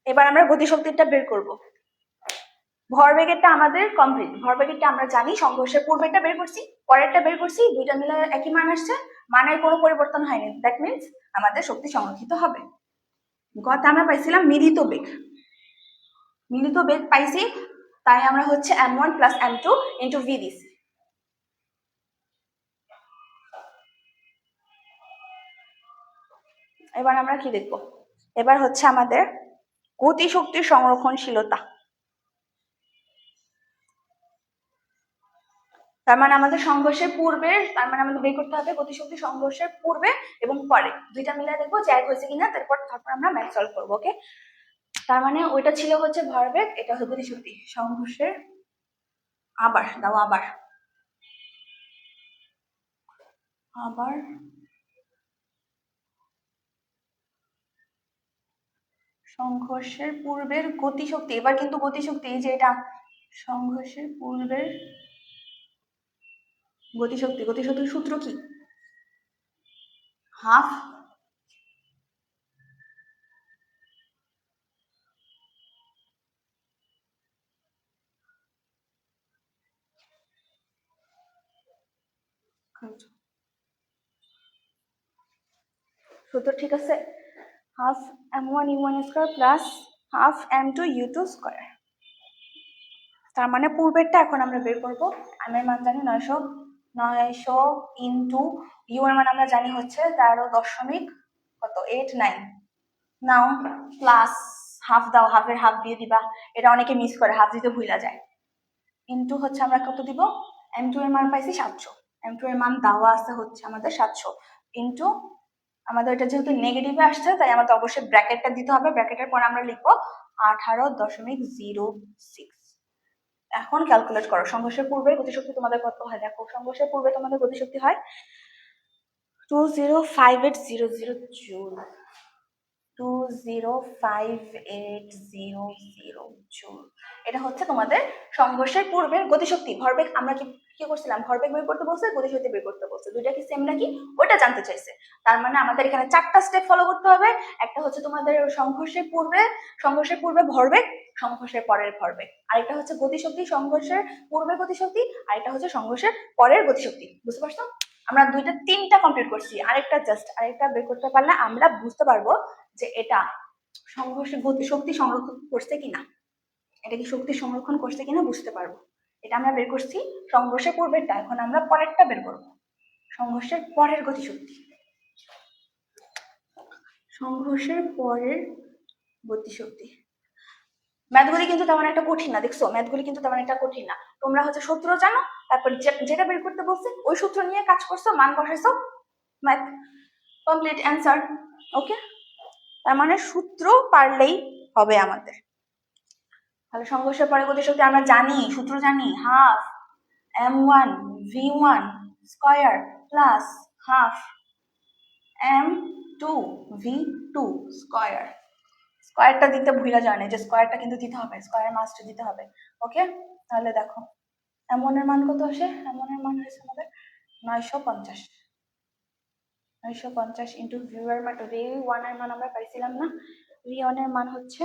এবার আমরা গতিশক্তিটা বের করব। ভরবেগেরটা আমাদের কমপ্লিট, ভরবেগেরটা আমরা জানি, সংঘর্ষের পূর্বেরটা বের করছি, পরেরটা বের করছি, দুইটা মিলে একই মান আসছে, মানের কোনো পরিবর্তন হয়নি। দ্যাট মিনস আমাদের শক্তি সংরক্ষিত হবে। গত আমরা পাইছিলাম মিলিত বেগ পাইছি, তাই আমরা হচ্ছে m1 plus m2 into V দিছি। এবার আমরা কি দেখব? এবার হচ্ছে আমাদের গতিশক্তির সংরক্ষণশীলতা। তার মানে আমাদের সংঘর্ষের পূর্বে, তার মানে আমাদের বের করতে হবে গতিশক্তি সংঘর্ষের পূর্বে এবং পরে, দুইটা মিলে দেখবো যে এক হয়েছে কিনা, তারপর আমরা ম্যাথ সলভ করবো, ওকে। তার মানে ওইটা ছিল হচ্ছে ভরবেগ, এটা হচ্ছে গতিশক্তি। সংঘর্ষের আবার সংঘর্ষের পূর্বের গতিশক্তি। এবার কিন্তু গতিশক্তি, যে এটা সংঘর্ষের পূর্বের গতিশক্তির সূত্র কি? হাফ সূত্র, ঠিক আছে? Half m1 u1 square plus half m2 u2 square. তার মানে পূর্বেরটা এখন আমরা বের করব। আমি এর মান জানি 900 ইন্টু ইউ এর মান আমরা জানি হচ্ছে 13.89 নাও, প্লাস হাফ দাও, হাফের হাফ দিয়ে দিবা, এটা অনেকে মিস করে, হাফ দিতে ভুলা যায়। ইন্টু হচ্ছে আমরা কত দিব? m2 এর মান পাইছি 700, m2 এর মান দেওয়া আছে হচ্ছে আমাদের 700 ইন্টু আমাদের এটা যেহেতু নেগেটিভে আসছে, তাই আমাদের অবশ্যই ব্র্যাকেটটা দিতে হবে। ব্র্যাকেটের পর আমরা লিখবো 18.06। এখন ক্যালকুলেট করো সংঘর্ষের পূর্বে গতিশক্তি তোমাদের কত হয়। দেখো সংঘর্ষের পূর্বে তোমাদের গতিশক্তি হয় 205800 জুল, 205800 জুল। এটা হচ্ছে তোমাদের সংঘর্ষের পূর্বের গতিশক্তি। ভরবেগ আমরা কি করছিলাম? ভরবেগ বের করতে বলছে, গতিশক্তি বের করতে বলছে, দুইটা কি সেম নাকি ওটা জানতে চাইছে। তার মানে আমাদের এখানে চারটা স্টেপ ফলো করতে হবে। একটা হচ্ছে তোমাদের সংঘর্ষের পূর্বে ভরবেগ, সংঘর্ষের পরের ভরবেগ, আরেকটা হচ্ছে গতিশক্তি, সংঘর্ষের পূর্বে গতিশক্তি, আরেকটা হচ্ছে সংঘর্ষের পরের গতিশক্তি। বুঝতে পারছো? আমরা তিনটা কমপ্লিট করছি, আরেকটা বের করতে পারলে আমরা বুঝতে পারবো যে এটা সংঘর্ষের শক্তি সংরক্ষণ করছে কিনা, এটা কি শক্তি সংরক্ষণ করছে কিনা বুঝতে পারবো। এটা আমরা বের করছি সংঘর্ষের পূর্বেরটা, এখন আমরা পরেরটা বের করবো, সংঘর্ষের পরের গতিশক্তি। সংঘর্ষের পরের গতিশক্তি। ম্যাথগুলি কিন্তু তেমন একটা কঠিন না, দেখছো ম্যাথগুলি কিন্তু তেমন একটা কঠিন না। তোমরা হচ্ছে সূত্র জানো, তারপর যেটা বের করতে বলছে ওই সূত্র নিয়ে কাজ করছো, মান বসাইছো, ম্যাথ কমপ্লিট, অ্যান্সার। ওকে, তার মানে সূত্র পারলেই হবে আমাদের। তাহলে সংঘর্ষের পরে গতিশক্তি আমরা জানি, সূত্র জানি, half m1 v1 square plus half m2 v2 square. স্কয়ারটা দিতে ভুলে যাও না, যে স্কয়ারটা কিন্তু দিতে হবে, স্কয়ার মাস্ট দিতে হবে। ওকে, তাহলে দেখো m1 এর মান কত আসে, m1 এর মান হয়েছে আমাদের 950। 950 ইন্টু v1 এর মান, v1 এর মান আমরা পাইছিলাম না, v1 এর মান হচ্ছে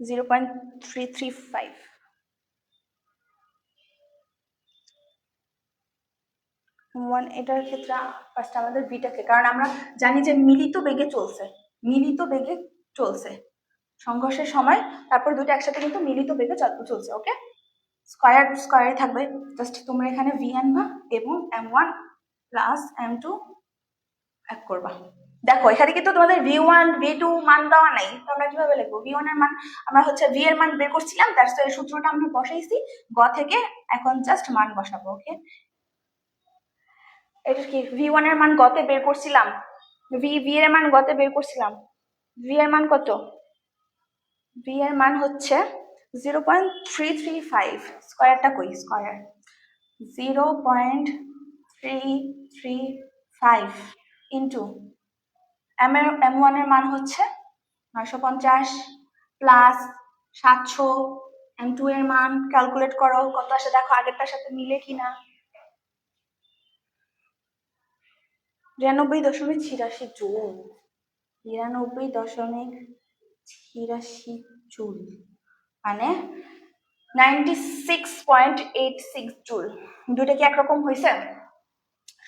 0.335। এটার ক্ষেত্রে ফার্স্ট আমাদের বিটাকে, কারণ আমরা জানি যে মিলিত বেগে চলছে, মিলিত বেগে চলছে সংঘর্ষের সময়, তারপর দুটো একসাথে কিন্তু মিলিত বেগে চলছে। ওকে, স্কয়ার স্কয়ারে থাকবে, জাস্ট তোমরা এখানে ভি আনবা এবং m1 প্লাস m2 এক করবা। দেখো এখানে কিন্তু তোমাদের v1 v2 মান দেওয়া নাই, তো আমরা কিভাবে লিখবো? v1 এর মান আমরা হচ্ছে v এর মান বের করছিলাম, তার সাথে সূত্রটা আমরা বসাইছি গ থেকে, এখন জাস্ট মান বসাবো। ওকে, এটা কি v1 এর মান গতে বের করছিলাম, v এর মান গতে বের করছিলাম, v এর মান কত? v এর মান হচ্ছে 0.335, স্কয়ারটা কই, স্কয়ার 0.335 ইন্টু m1 এর মান হচ্ছে 950 প্লাস 700, m2 এর মান ক্যালকুলেট করো কত আসে, দেখো আগেরটার সাথে মিলে কিনা। 93.86 জুল, 93.86 জুল, মানে 96.86 জুল। দুটো কি একরকম হয়েছে?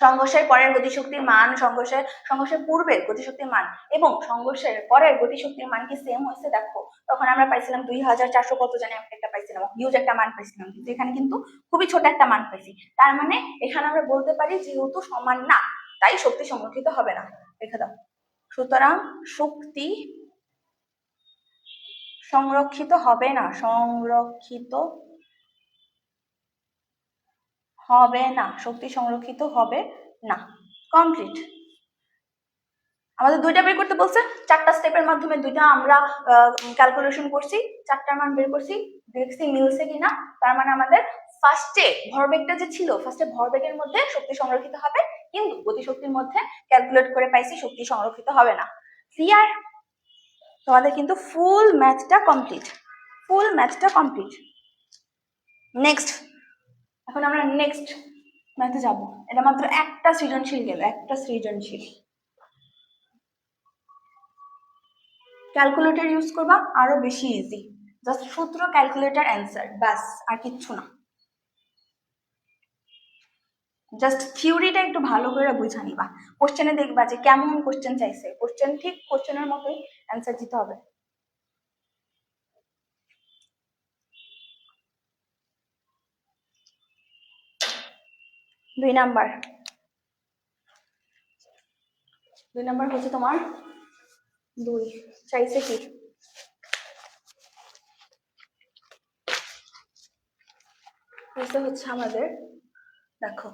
সংঘর্ষের পরের গতিশক্তির মান, সংঘর্ষের পূর্বের গতিশক্তির মান এবং সংঘর্ষের পরের গতিশক্তির মান কি সেম হয়েছে? দেখো তখন আমরা পাইছিলাম 2400 কত জানি একটা পাইছিলাম, হিউজ একটা মান পাইছিলাম, কিন্তু এখানে কিন্তু খুবই ছোট একটা মান পাইছি। তার মানে এখানে আমরা বলতে পারি যেহেতু সমান না, তাই শক্তি সংরক্ষিত হবে না। রেখে দাও। সুতরাং শক্তি সংরক্ষিত হবে না, সংরক্ষিত হবে না, শক্তি সংরক্ষিত হবে না। কমপ্লিট। আমাদের দুইটা বের করতে বলছে, চারটা স্টেপের মাধ্যমে দুইটা আমরা ক্যালকুলেশন করছি, চারটার মান বের করছি, দেখছি মিলছে কিনা। তার মানে আমাদের ফার্স্টে ভরবেগটা যে ছিল, ফার্স্টে ভরবেগের মধ্যে শক্তি সংরক্ষিত হবে, কিন্তু গতিশক্তির মধ্যে ক্যালকুলেট করে পাইছি শক্তি সংরক্ষিত হবে না। ক্লিয়ার? তোমাদের কিন্তু ফুল ম্যাথটা কমপ্লিট, ফুল ম্যাথটা কমপ্লিট। নেক্সট, এখন আমরা নেক্সট ম্যাথে যাব। এটা মাত্র একটা সৃজনশীল গেল, একটা সৃজনশীল। ক্যালকুলেটর ইউজ করবা, আরো বেশি ইজি, জাস্ট সূত্র, ক্যালকুলেটর, অ্যান্সার, ব্যাস আর কিচ্ছু না। জাস্ট থিওরিটা একটু ভালো করে বুঝা নিবা, কোশ্চেনে দেখবা যে কেমন কোশ্চেন চাইছে, কোশ্চেন ঠিক কোশ্চেনের মতোই অ্যান্সার দিতে হবে। দুই নাম্বার হচ্ছে তোমার 2 চাইছে কি, হচ্ছে আমাদের দেখো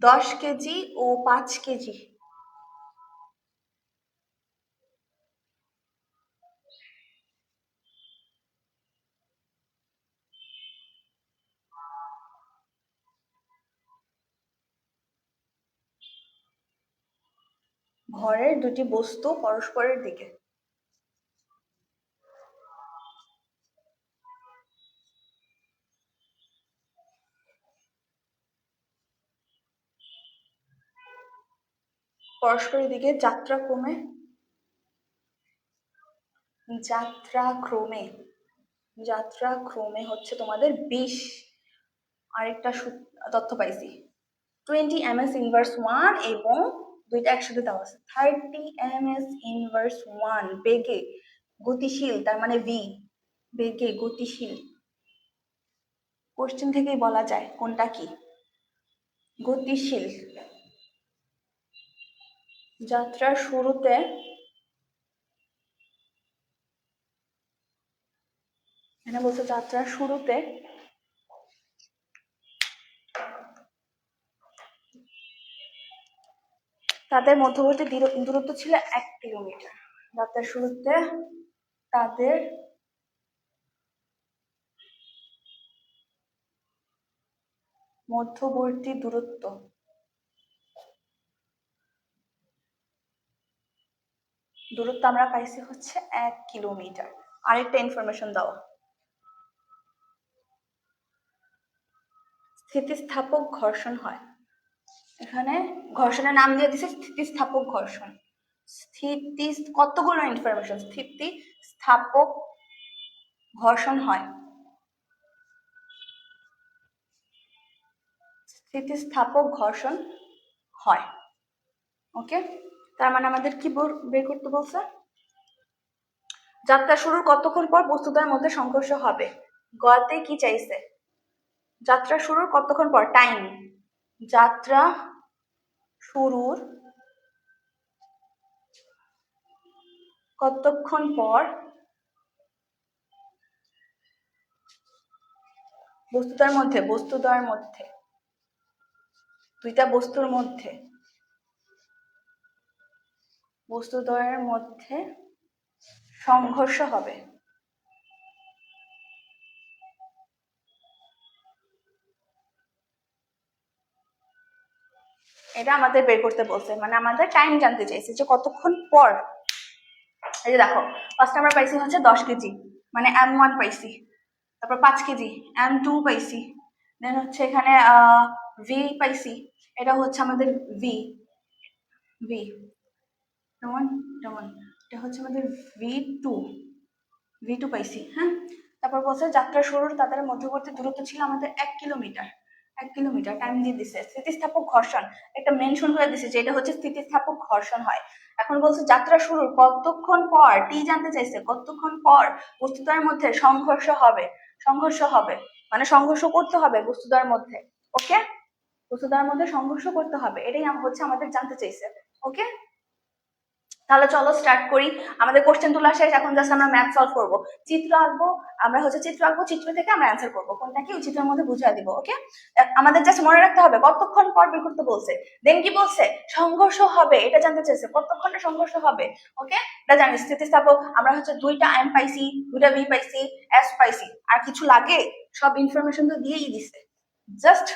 10 কেজি ও 5 কেজি ভরের দুটি বস্তু পরস্পরের দিকে যাত্রাক্রমে হচ্ছে তোমাদের 20, আরেকটা তথ্য পাইছি 20 ms ইনভার্স 1 এবং দুইটা একসাথে দেওয়া আছে 30 ms ইনভার্স 1 বেগে গতিশীল, তার মানে v বেগে গতিশীল। কোশ্চেন থেকেই বলা যায় কোনটা কি গতিশীল। যাত্রার শুরুতে এখানে বলছে যাত্রার শুরুতে তাদের মধ্যবর্তী দূরত্ব ছিল 1 কিলোমিটার। যাত্রার শুরুতে তাদের মধ্যবর্তী দূরত্ব আমরা পাইছি হচ্ছে 1 কিলোমিটার। আরেকটা ইনফরমেশন দাও। স্থিতিস্থাপক ঘর্ষণ হয়। এখানে ঘর্ষণের নাম দিয়ে দিছে স্থিতিস্থাপক ঘর্ষণ। কতগুলো ইনফরমেশন। স্থিতিস্থাপক ঘর্ষণ হয়। স্থিতিস্থাপক ঘর্ষণ হয়। ওকে, তার মানে আমাদের কি বের করতে বলছে? যাত্রা শুরুর কতক্ষণ পর বস্তুদ্বয়ের মধ্যে সংঘর্ষ হবে। গতে কি চাইছে? যাত্রা শুরুর কতক্ষণ পর, টাইম। যাত্রা শুরুর কতক্ষণ পর বস্তুদ্বয়ের মধ্যে দুইটা বস্তুর মধ্যে সংঘর্ষ হবে। এটা আমাদের বের করতে বলছে, মানে আমাদের টাইম জানতে চাইছে যে কতক্ষণ পর। এই যে দেখো, ফার্স্ট আমরা পাইছি হচ্ছে 10 কেজি, মানে M1 পাইছি। তারপর 5 কেজি M2 পাইছি। দেন হচ্ছে এখানে V পাইছি, এটা হচ্ছে আমাদের V এটা হচ্ছে আমাদের V2 পাইছি। হ্যাঁ, তারপর বলছে যাত্রা শুরুর তাদের মধ্যবর্তী দূরত্ব ছিল আমাদের 1 কিলোমিটার। 1 কিলোমিটার টাইম দিয়ে দিছে। স্থিতিস্থাপক ঘর্ষণ একটা মেনশন করে দিছে যে এটা হচ্ছে স্থিতিস্থাপক ঘর্ষণ হয়। এখন বলছে যাত্রা শুরুর কতক্ষণ পর, টি জানতে চাইছে কতক্ষণ পর বস্তুদ্বয়ের মধ্যে সংঘর্ষ হবে মানে সংঘর্ষ করতে হবে বস্তুদ্বয়ের মধ্যে। ওকে, বস্তুদ্বয়ের মধ্যে সংঘর্ষ করতে হবে, এটাই হচ্ছে আমাদের জানতে চাইছে। ওকে, তাহলে চলো স্টার্ট করি। আমাদের কোশ্চেন তোলা শেষ, এখন জাস্ট আমরা ম্যাথ সলভ করবো। চিত্র আঁকবো, চিত্র থেকে আমরা অ্যান্সার করবো, কোনটা কি ওই চিত্রের মধ্যে বুঝিয়ে দিব। ওকে, আমাদের জাস্ট মনে রাখতে হবে কতক্ষণ পর বের করতে বলছে। দেন কি বলছে? সংঘর্ষ হবে, এটা জানতে চাইছে কতক্ষণে সংঘর্ষ হবে। ওকে, এটা জানি স্থিতিস্থাপক। আমরা হচ্ছে 2টা M পাইছি, 2টা V পাইছি, S পাইছি। আর কিছু লাগে? সব ইনফরমেশন তো দিয়েই দিছে, জাস্ট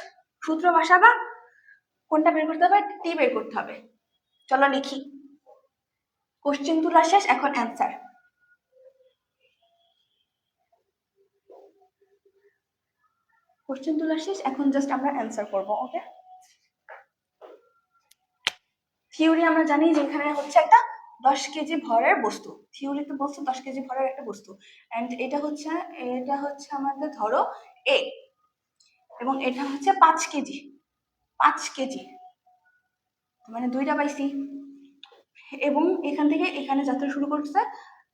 সূত্র বসাবা, কোনটা বের করতে হবে, টি বের করতে হবে। চলো লিখি। কোশ্চেন তোলা শেষ, এখন অ্যান্সার। কোশ্চেন তোলা শেষ, এখন জাস্ট আমরা অ্যান্সার করব। ওকে, থিওরি আমরা জানি যে এখানে হচ্ছে একটা 10 কেজি ভরের বস্তু। থিওরিতে বলছে 10 কেজি ভরের একটা বস্তু, এন্ড এটা হচ্ছে আমাদের ধরো এ, এবং এটা হচ্ছে 5 কেজি। 5 কেজি মানে 2টা পাইছি, এবং এখান থেকে এখানে যাত্রা শুরু করছে,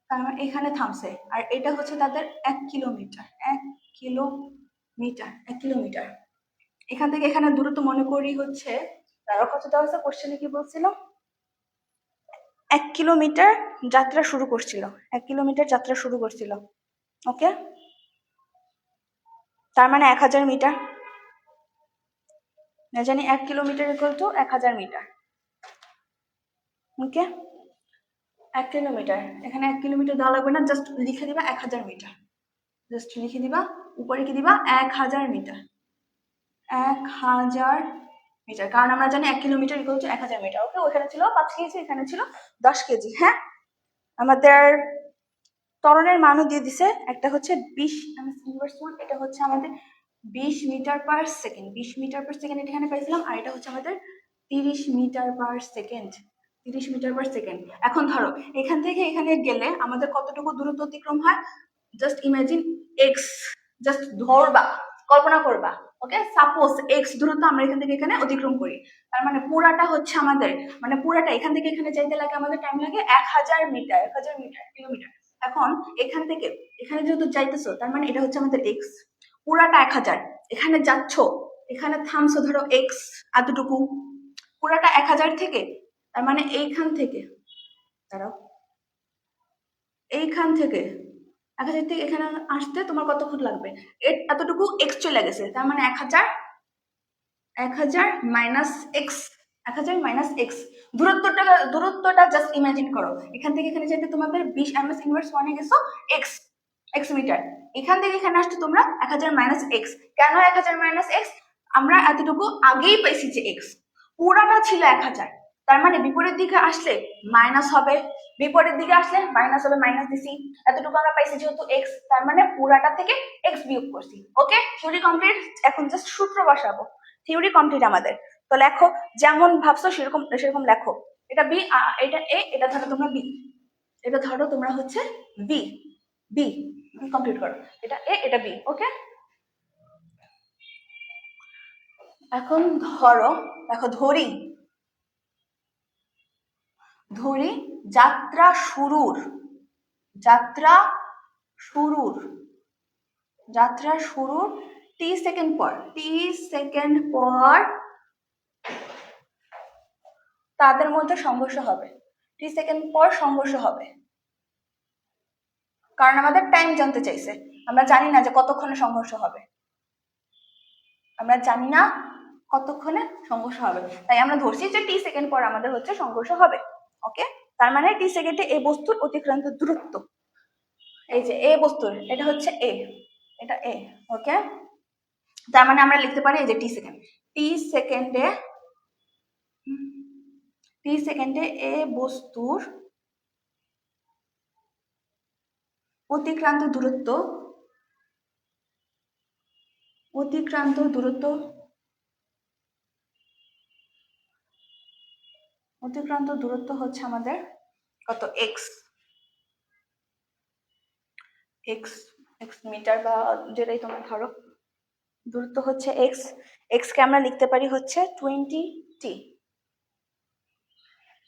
তার মানে এখানে থামছে। আর এটা হচ্ছে তাদের 1 কিলোমিটার। 1 কিলোমিটার এখান থেকে এখানে দূরত্ব মনে করি হচ্ছে, তারা কত দেওয়া হচ্ছে কোশ্চেনে, কি বলছিল? 1 কিলোমিটার যাত্রা শুরু করছিল। 1 কিলোমিটার যাত্রা শুরু করছিল। ওকে, তার মানে 1000 মিটার। না জানি 1 kilometre equal to 1000 metre. Okay, 1 kilometre, এখানে 1 কিলোমিটার দেওয়া লাগবে না, জাস্ট লিখে দিবা 1000 মিটার। জাস্ট লিখে দিবা, উপরে কি দিবা, 1000 মিটার। 1000 মিটার, কারণ আমরা জানি 1 কিলোমিটার ইকুয়াল টু 1000 মিটার। ওকে, ওখানে ছিল 5 কেজি, এখানে ছিল 10 কেজি। হ্যাঁ, আমাদের ত্বরণের মানও দিয়ে দিছে, একটা হচ্ছে 20 এটা হচ্ছে আমাদের 20 metre per second. 20 metre per second এখানে পাইছিলাম, আর এটা হচ্ছে আমাদের 30 metre per second. 30 metre per second. এখন ধরো এখান থেকে এখানে গেলে আমাদের কতটুকু দূরত্ব অতিক্রম হয়, জাস্ট ইমাজিন এক্স, জাস্ট ধরবা, কল্পনা করবা। ওকে, সাপোজ এক্স দূরত্ব আমরা এখান থেকে এখানে অতিক্রম করি, তার মানে পুরাটা হচ্ছে আমাদের, মানে পুরাটা এখান থেকে এখানে যাইতে লাগে আমাদের টাইম লাগে 1000 মিটার। 1000 metre kilometre. এখন এখান থেকে এখানে যেহেতু যাইতেছো, তার মানে এটা হচ্ছে আমাদের এক্স, পুরাটা 1000। এখানে যাচ্ছ, এখানে থামছো, ধরো এক্স এতটুকু, পুরাটা 1000 থেকে তার মানে এইখান থেকে, দাঁড়াও, এইখান থেকে 1000 থেকে এখানে আসতে তোমার কতক্ষণ লাগবে? এতটুকু এক্স চলে গেছে, তার মানে 1000 মাইনাস এক্স, 1000 মাইনাস এক্স। দূরত্বটা জাস্ট ইমাজিন করো, এখান থেকে এখানে যেতে তোমাদের 20 ms ইনভার্স 1 এ গেছো এক্স এক্স মিটার, এখান থেকে এখানে আসতে তোমরা 1000 মাইনাস এক্স। কেন 1000 মাইনাস এক্স? আমরা এতটুকু আগেই পাইছি যে এক্স পুরাটা ছিল 1000, তার মানে বিপরীত দিকে আসলে মাইনাস হবে, বিপরীত দিকে আসলে মাইনাস হবে, মাইনাস দিছি। এতটুকু আমরা পাইছি যেহেতু এক্স, তার মানে পুরাটা থেকে এক্স বিয়োগ করছি। ওকে, থিওরি কমপ্লিট, এখন জাস্ট সূত্র বসাবো। থিওরি কমপ্লিট আমাদের। তো লেখো, যেমন ভাবছো সেরকম সেরকম লেখো। এটা বি, এটা এ, এটা ধরো তোমরা বি, এটা ধরো তোমরা হচ্ছে বি, বি কমপ্লিট করো। এটা এ, এটা বি। ওকে, এখন ধরো, দেখো ধরি, ধরি যাত্রা শুরুর, যাত্রা শুরুর, যাত্রা শুরুর টি সেকেন্ড পর, টি সেকেন্ড পর তাদের মধ্যে সংঘর্ষ হবে, টি সেকেন্ড পর সংঘর্ষ হবে। কারণ আমাদের টাইম জানতে চাইছে, আমরা জানি না যে কতক্ষণে সংঘর্ষ হবে, আমরা জানি না কতক্ষণে সংঘর্ষ হবে, তাই আমরা ধরছি যে টি সেকেন্ড পর আমাদের হচ্ছে সংঘর্ষ হবে। ওকে, তার মানে টি সেকেন্ডে এই বস্তুর অতিক্রান্ত দূরত্ব, এই যে এ বস্তুর, এটা হচ্ছে এ, এটা এ। ওকে, তার মানে আমরা লিখতে পারি এই যে টি সেকেন্ড, টি সেকেন্ডে, টি সেকেন্ডে এ বস্তুর অতিক্রান্ত দূরত্ব, অতিক্রান্ত দূরত্ব, অতিক্রান্ত দূরত্ব হচ্ছে আমাদের কত? এক্স, এক্স, এক্স মিটার বা যেটাই তোমরা ধরো, দূরত্ব হচ্ছে এক্স। এক্স কে আমরা লিখতে পারি হচ্ছে 20 টি,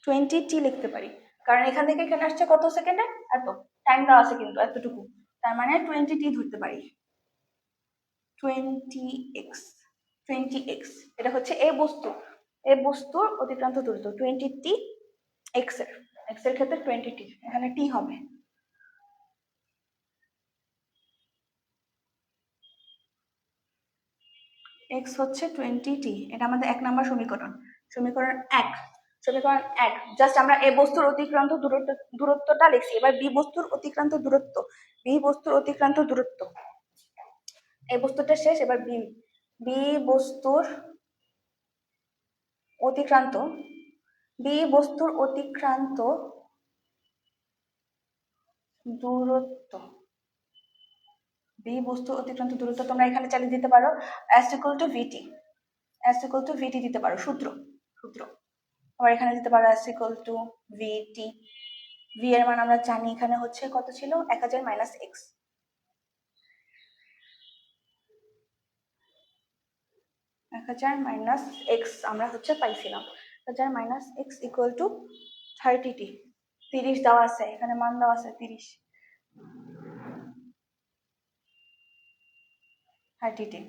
20 টি লিখতে পারি, কারণ এখান থেকে এখানে আসছে কত সেকেন্ডে, এত টাইম দেওয়া আছে কিন্তু এতটুকু, তার মানে 20 টি ধরতে পারি, 20 এক্স, 20 এক্স। এটা হচ্ছে এ বস্তু, এ বস্তুর অতিক্রান্ত দূরত্ব 20 টি এক্স এর, এক্স এর ক্ষেত্রে 20 টি, এখানে টি হবে। এক্স হচ্ছে 20 টি, এটা আমাদের 1 নম্বর সমীকরণ, সমীকরণ 1, সমীকরণ 1। জাস্ট আমরা এ বস্তুর অতিক্রান্ত দূরত্বটা লিখছি, এবার বি বস্তুর অতিক্রান্ত দূরত্ব, বি বস্তুর অতিক্রান্ত দূরত্ব, এই বস্তুটা শেষ, এবার বি, বি বস্তুর অতিক্রান্ত, বি বস্তুর অতিক্রান্ত দূরত্ব, বি বস্তু অতিক্রান্ত দূরত্ব তোমরা এখানে চালিয়ে দিতে পারো s equal to vt, s equal to vt দিতে পারো, সূত্র, সূত্র আবার এখানে দিতে পারো s equal to vt। v এর মান আমরা জানি এখানে হচ্ছে কত ছিল, 1000 মাইনাস এক্স, 1000 মাইনাস এক্স আমরা হচ্ছে পাইছিলাম, 1000 মাইনাস এক্স ইকুয়াল টু 30 টি, 30 দেওয়া আছে এখানে, মান দেওয়া আছে 30, 30 টি।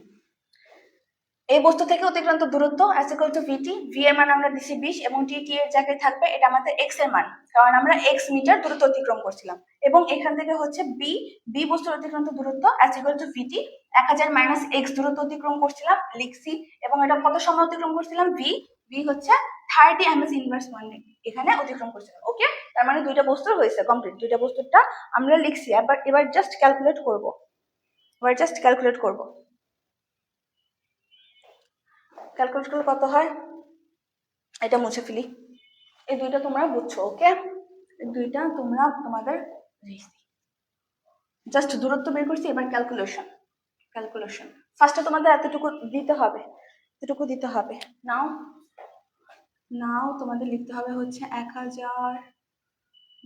এই বস্তু থেকে অতিক্রান্ত দূরত্ব s equal to vt, v এর মান আমরা দিছি 20 এবং t এর জায়গায় থাকবে এটা আমাদের x এর মান, কারণ আমরা x মিটার দূরত্ব অতিক্রম করছিলাম, এবং এখান থেকে হচ্ছে b বস্তুর অতিক্রান্ত দূরত্ব s equal to vt, 1000 minus x দূরত্ব অতিক্রম করছিলাম লিখছি, এবং এটা কত সময় অতিক্রম করছিলাম, v হচ্ছে 30 ms ইনভার্স 1 এখানে অতিক্রম করছিলাম। ওকে, তার মানে দুইটা বস্তুর হয়েছে কমপ্লিট, দুইটা বস্তুরটা আমরা লিখছি, এবার জাস্ট ক্যালকুলেট করব, এবার জাস্ট ক্যালকুলেট করব, ক্যালকুলেট করলে কত হয়, এটা মুছে ফেলি, এই দুইটা তোমরা বুঝছো। ওকে, দুইটা তোমরা তোমাদের জাস্ট দূরত্ব বের করছি, এবার ক্যালকুলেশন, ক্যালকুলেশন ফার্স্টে তোমাদের এতটুকু দিতে হবে, এতটুকু দিতে হবে। নাও, নাও তোমাদের লিখতে হবে হচ্ছে 1000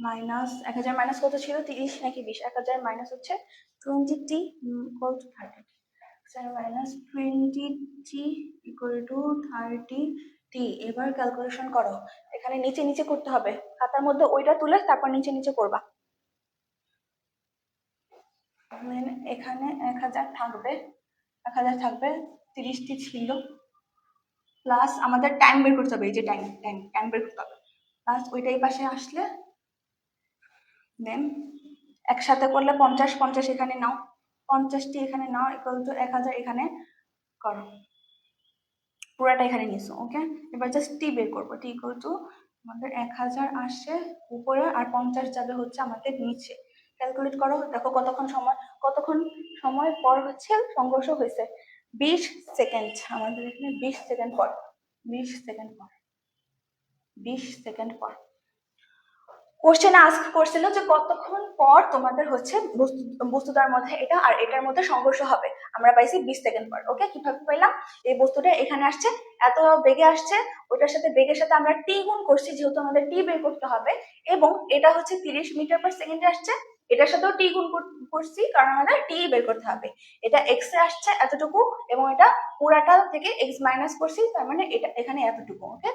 মাইনাস, 1000 মাইনাস কত ছিল, 30 নাকি 20, 1000 মাইনাস হচ্ছে 20 t equal to 30, minus 20 t equal to 30 t. এবার ক্যালকুলেশন করো, এখানে নিচে নিচে করতে হবে, খাতার মধ্যে ওইটা তুলে তারপর নিচে নিচে করবা, এখানে 1000 থাকবে, 1000 থাকবে, 30 টি ছিল, প্লাস আমাদের টাইম বের করতে হবে, এই যে টাইম, টাইম বের করতে হবে, প্লাস ওইটাই পাশে আসলে দেন একসাথে করলে 50 50 এখানে নাও, 50টি এখানে নাও, ইকুয়াল টু 1000 এখানে করো, পুরাটা এখানে নিছো। ওকে, এবার জাস্ট টি বের করবো। টি ইকুয়াল টু আমাদের 1000 আসে উপরে আর 50 যাবে হচ্ছে আমাদের নিচে। ক্যালকুলেট করো, দেখো কতক্ষণ সময় পর হচ্ছে সংঘর্ষ হয়েছে। 20 সেকেন্ড, আমাদের এখানে 20 সেকেন্ড পর, 20 সেকেন্ড পর, 20 সেকেন্ড পর কোশ্চেন আস্ক করছিল যে কতক্ষণ পর তোমাদের হচ্ছে বস্তুটার মধ্যে এটা আর এটার মধ্যে সংঘর্ষ হবে। আমরা পাইছি 20 সেকেন্ড পর। ওকে, কিভাবে পাইলাম? এই বস্তুটা এখানে আসছে, এত বেগে আসছে, ওটার সাথে বেগের সাথে আমরা টি গুণ করছি, যেহেতু আমাদের টি বের করতে হবে, এবং এটা হচ্ছে 30 মিটার পার সেকেন্ডে আসছে, এটার সাথেও টি গুণ করছি কারণ আমাদের টি বের করতে হবে। এটা এক্স এ আসছে এতটুকু, এবং এটা পুরাটা থেকে এক্স মাইনাস করছি, তার মানে এটা এখানে এতটুকু। ওকে,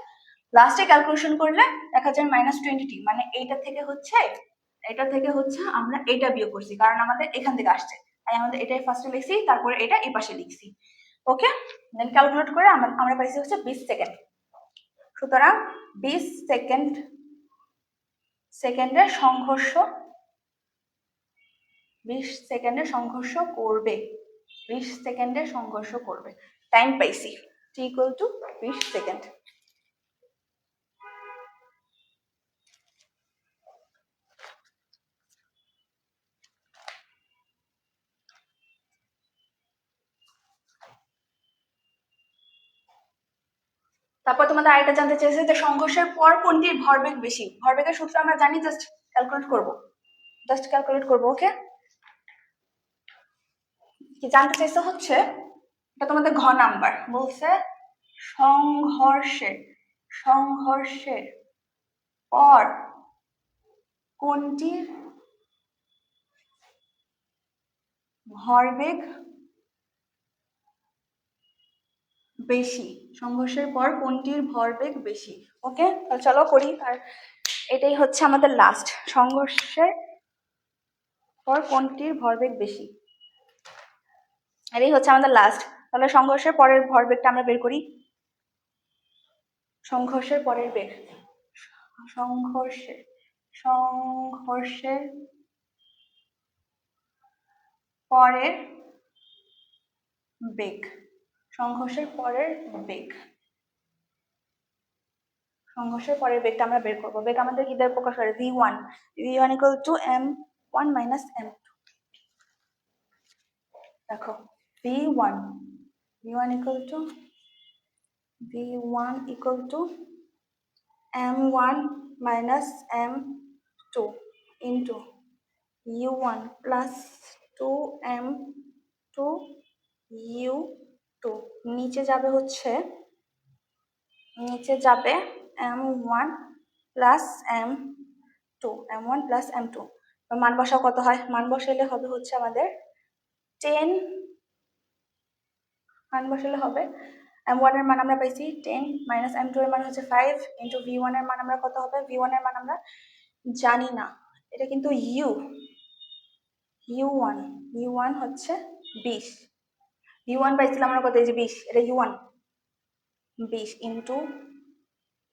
লাস্টে ক্যালকুলেশন করলে দেখা যায় -20t, মানে এটা থেকে হচ্ছে আমরা এটা বিয়োগ করছি কারণ আমাদের এখান থেকে আসছে, তাই আমাদের এটাই ফার্স্টে লিখছি, তারপরে এটা এই পাশে লিখছি। ওকে, দেন ক্যালকুলেট করে আমরা পাইছি হচ্ছে 20 সেকেন্ড। সুতরাং 20 সেকেন্ডের সংঘর্ষ 20 সেকেন্ডের সংঘর্ষ করবে, 20 সেকেন্ডের সংঘর্ষ করবে। টাইম পাইছি টি ইকুয়াল টু 20 সেকেন্ড। তারপর তোমাদের আরেকটা জানতে চেয়েছে যে সংঘর্ষের পর কোনটির ভরবেগ বেশি। ভরবেগের সূত্র আমরা জানি, জাস্ট ক্যালকুলেট করব। ওকে, কি জানতে চাইছে হচ্ছে, এটা তোমাদের ঘ নাম্বার বলছে সংঘর্ষের পর কোনটির ভরবেগ বেশি, সংঘর্ষের পর কোনটির ভরবেগ বেশি। ওকে, চলো করি। আর এটাই হচ্ছে আমাদের লাস্ট, সংঘর্ষের পর কোনটির ভরবেগ বেশি, এটাই হচ্ছে আমাদের লাস্ট। তাহলে সংঘর্ষের পরের ভরবেগটা আমরা বের করি। সংঘর্ষের পরের বেগ, সংঘর্ষের পরের বেগ, সংঘর্ষের পরের বেগটা আমরা বের করবো। বেগ আমাদের কি দ্বারা প্রকাশ করে? v1 equal to m1 minus m2। দেখো v1 equal to m1 minus m2 into u1 plus 2m2 u2, নিচে যাবে হচ্ছে m1 প্লাস m2, মান বসাও কত হয়? মান বসাইলে হবে হচ্ছে আমাদের 10, মান বসালে হবে m1 এর মান আমরা পাইছি 10 মাইনাস m2 এর মান হচ্ছে 5 ইন্টু v1 এর মান আমরা কত হবে? v1 এর মান আমরা জানি না, এটা কিন্তু u1 হচ্ছে 20, u1 পাইছিলাম আমরা কত? এই যে 20, এটা u1 20 ইন্টু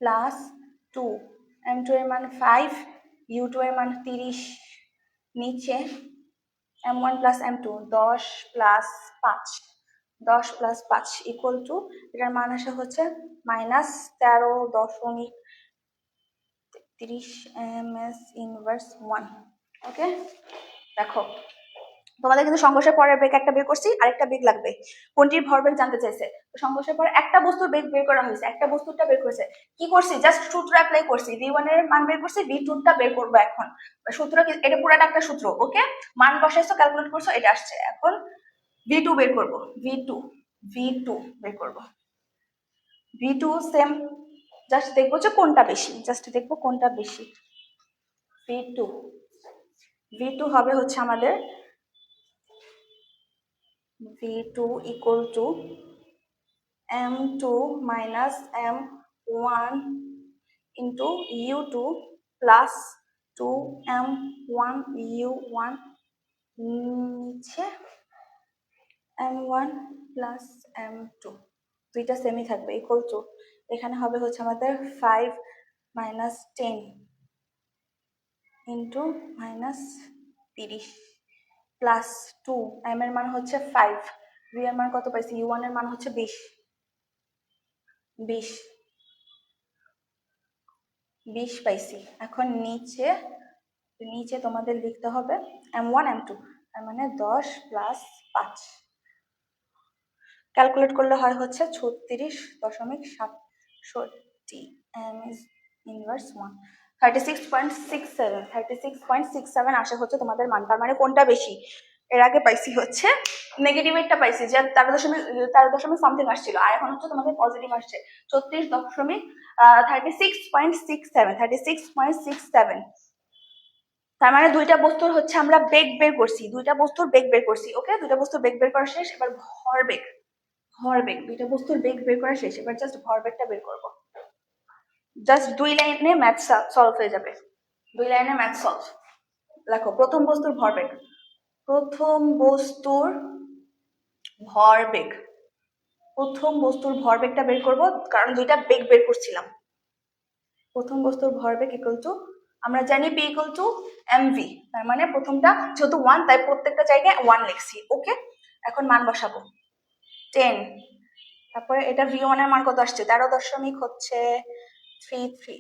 প্লাস 2, m2 এর মান 5, u2 এর মান 30, নিচে m1 plus m2 10 plus 5 equal to, এটার মান আসে হচ্ছে -13.30 ms ইনভার্স 1। ওকে, দেখো তোমাদের কিন্তু সংঘর্ষের পরের বেগ একটা বের করছি, আরেকটা বেগ লাগবে। কোনটির ভরবেগ জানতে চাইছে। তো সংঘর্ষের পর একটা বস্তুর বেগ বের করা হয়েছে, একটা বস্তুটা বের করেছে, কি করছি? জাস্ট সূত্র অ্যাপ্লাই করছি, v1 এর মান বের করছি, v2টা বের করবো এখন। সূত্র কি? এটা পুরাটা একটা সূত্র। ওকে, মান বসাইছো, ক্যালকুলেট করছো, এটা আসছে। এখন v2 বের করবো, v2 বের করবো। v2 সেম, জাস্ট দেখবো যে কোনটা বেশি, v2 হবে হচ্ছে আমাদের v2 equal to m2 minus m1 into u2 plus 2m1 u1 নিচে m1 plus m2, দুইটা সেমই থাকবে, ইকুয়াল টু এখানে হবে হচ্ছে আমাদের 5 -10 ইন্টু -30 প্লাস 2, m এর মান হচ্ছে 5, v এর মান কত পাইছি, u1 এর মান হচ্ছে 20 পাইছি। এখন নিচে তোমাদের লিখতে হবে m1 m2, তার মানে 10 প্লাস 5, ক্যালকুলেট করলে হয় হচ্ছে 36.67, m is inverse 1, 36.67 আসে হচ্ছে তোমাদের মান। তার মানে কোনটা বেশি, এর আগে পাইছি হচ্ছে নেগেটিভ একটা পাইছি যে 13 দশমিক সামথিং আসছিল, আর এখন হচ্ছে তোমাদের পজিটিভ আসছে 36.67। তার মানে দুইটা বস্তুর হচ্ছে আমরা বেগ বের করছি, ওকে, দুইটা বস্তুর বেগ বের করা শেষ। এবার ভরবেগ, দুইটা বস্তুর বেগ বের করা শেষ, এবার জাস্ট ভরবেগটা বের করব। জাস্ট 2 লাইনে ম্যাথ সলভ হয়ে যাবে, 2 লাইনে ম্যাথ সলভ। দেখো প্রথম বস্তুর ভরবেগ ভরবেগটা বের করব, কারণ দুইটা বেগ বের করছিলাম। প্রথম বস্তুর ভরবেগ ইকুয়াল টু, আমরা জানি p ইকুয়াল টু mv, তার মানে প্রথমটা যেহেতু 1 তাই প্রত্যেকটা জায়গায় 1 লিখছি, ওকে। এখন মান বসাবো 10, তারপরে এটা v1 এর মান কত আসছে 13.33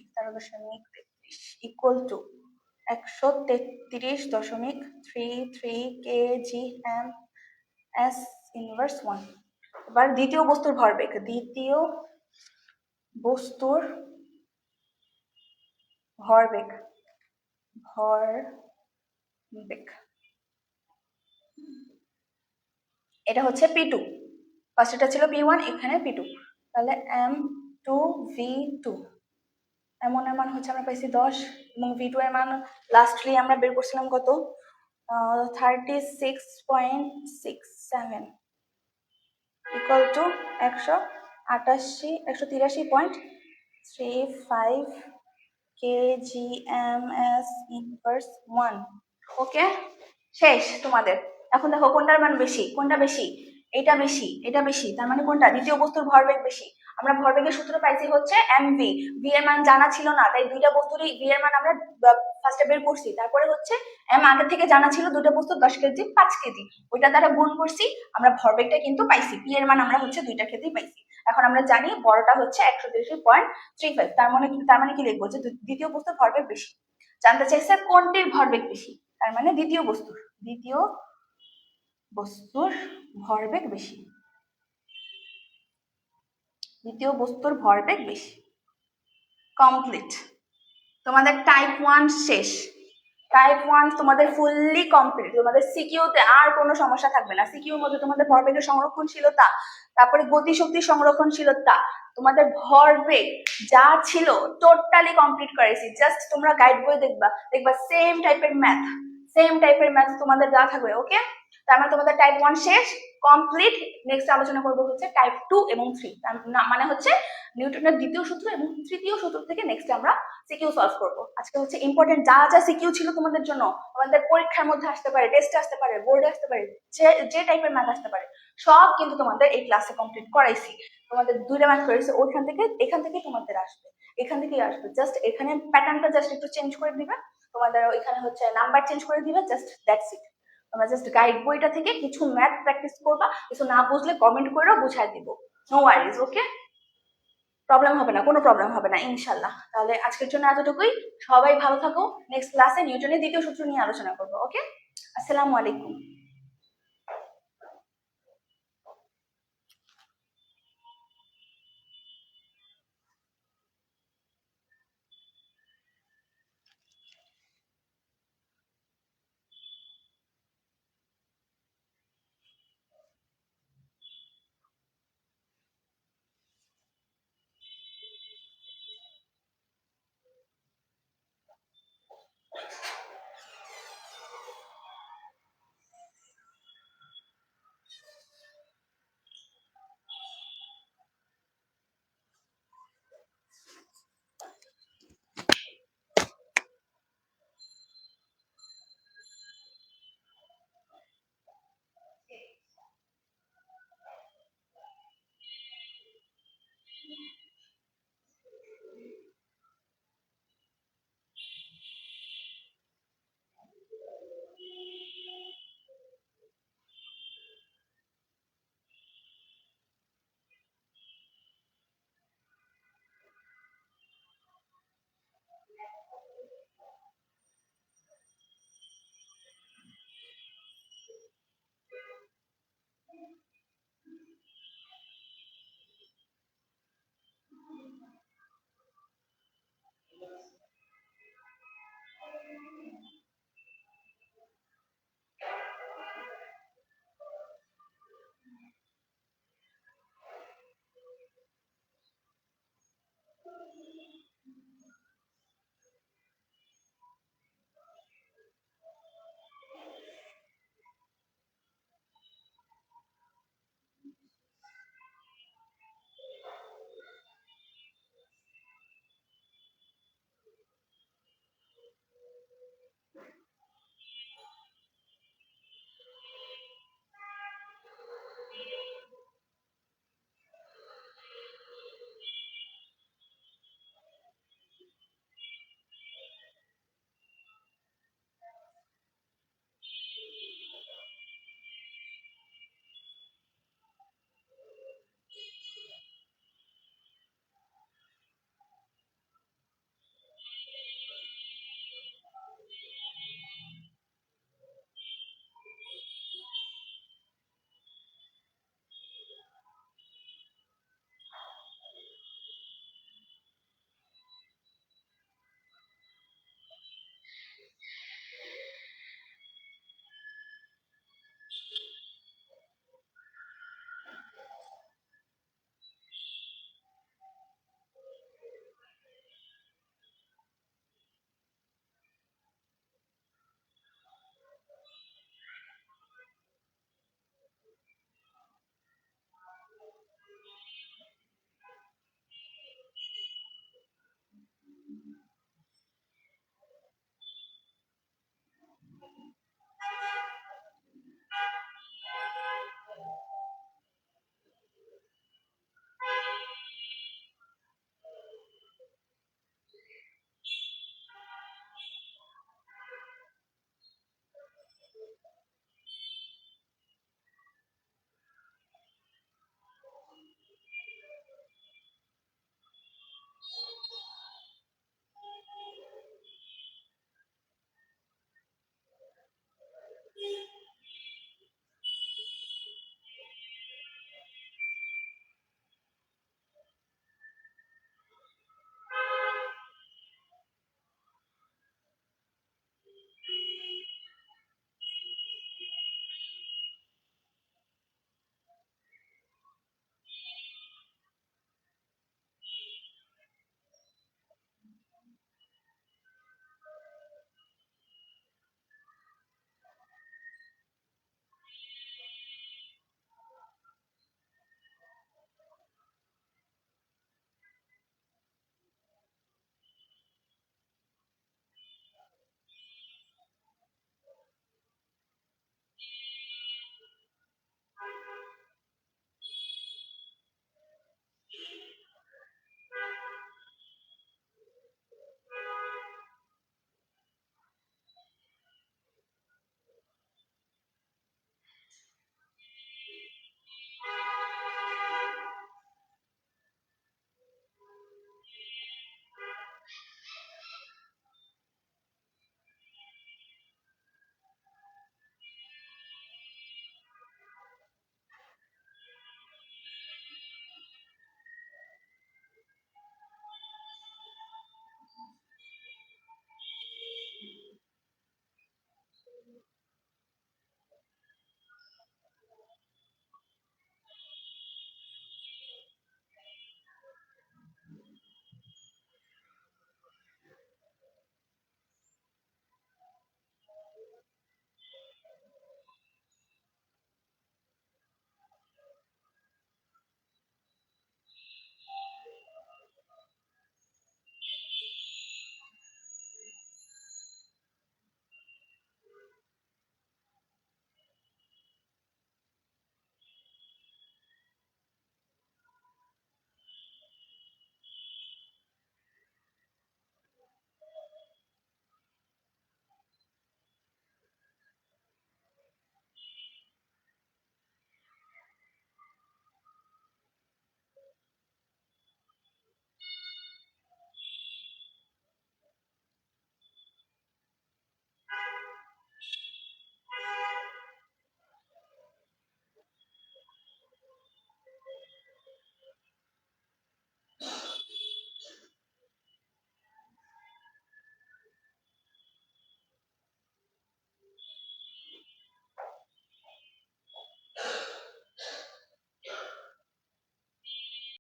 equal to 133.33 kgm s inverse 1। এবার দ্বিতীয় বস্তুর ভরবেগ এটা হচ্ছে p2, ফার্স্টটা ছিল p1, এখানে p2, তাহলে m2v2, m1 এর মান হচ্ছে আমরা পাইছি 10 এবং v2 এর মান লাস্টলি আমরা বের করছিলাম কত 36.67 ইকুয়াল টু 183.35 kgms ইনভার্স 1, ওকে। শেষ তোমাদের। এখন দেখো কোনটার মান বেশি, এটা বেশি, তার মানে কোনটা, দ্বিতীয় বস্তুর ভরবেগ বেশি। আমরা ভরবেগের সূত্র পাইছি হচ্ছে mv, v এর মান জানা ছিল না, তাই দুইটা বস্তুরই v এর মান আমরা ফার্স্টে বের করছি, তারপরে হচ্ছে m আগে থেকে জানা ছিল, দুটো বস্তুর 10 কেজি 5 কেজি, ওইটা দ্বারা গুণ করছি, আমরা ভরবেগটা কিন্তু পাইছি, p এর মান আমরা হচ্ছে দুইটা ক্ষেত্রেই পাইছি। এখন আমরা জানি বড়টা হচ্ছে 133.35, তার মানে কি লিখবো যে দ্বিতীয় বস্তুর ভরবেগ বেশি। জানতে চাইছে কোনটির ভরবেগ বেশি, তার মানে দ্বিতীয় বস্তুর ভরবেগ বেশি, কমপ্লিট। তোমাদের টাইপ 1 শেষ, টাইপ 1 তোমাদের ফুললি কমপ্লিট। তোমাদের সিকিউতে আর কোনো সমস্যা থাকবে না। সিকিউর মধ্যে তোমাদের ভরবেগের সংরক্ষণশীলতা, তারপরে গতিশক্তির সংরক্ষণশীলতা, তোমাদের ভরবেগ যা ছিল টোটালি কমপ্লিট করেছি। জাস্ট তোমরা গাইড বই দেখবা সেম টাইপের ম্যাথ তোমাদের দেওয়া থাকবে, ওকে। তার মানে তোমাদের টাইপ 1 শেষ, কমপ্লিট। নেক্সট আলোচনা করবো হচ্ছে টাইপ 2 এবং 3, মানে হচ্ছে নিউটনের দ্বিতীয় সূত্র এবং তৃতীয় সূত্র থেকে নেক্সট আমরা সিকিউ সলভ করব। আজকে হচ্ছে ইম্পর্টেন্ট যা সিকিউ ছিল তোমাদের জন্য, তোমাদের পরীক্ষার মধ্যে আসতে পারে, টেস্টে আসতে পারে, বোর্ডে আসতে পারে, যে টাইপের ম্যাথ আসতে পারে, সব কিন্তু তোমাদের এই ক্লাসে কমপ্লিট করাইছি। তোমাদের দুইটা ম্যাথ করেছে, এখান থেকে তোমাদের আসবে, জাস্ট এখানে প্যাটার্নটা জাস্ট একটু চেঞ্জ করে দিবে, তোমাদের এখানে হচ্ছে নাম্বার চেঞ্জ করে দিবে, জাস্ট দ্যাটস ইট। তোমরা জাস্ট গাইড বইটা থেকে কিছু ম্যাথ প্র্যাকটিস করবা, কিছু না বুঝলে কমেন্ট করেও বুঝাই দিব, নো ওয়ারিজ, ওকে। কোনো প্রবলেম হবে না ইনশাল্লাহ। তাহলে আজকের জন্য এতটুকুই, সবাই ভালো থাকো। নেক্সট ক্লাসে নিউটনের দ্বিতীয় সূত্র নিয়ে আলোচনা করবো, ওকে। আসসালামু আলাইকুম।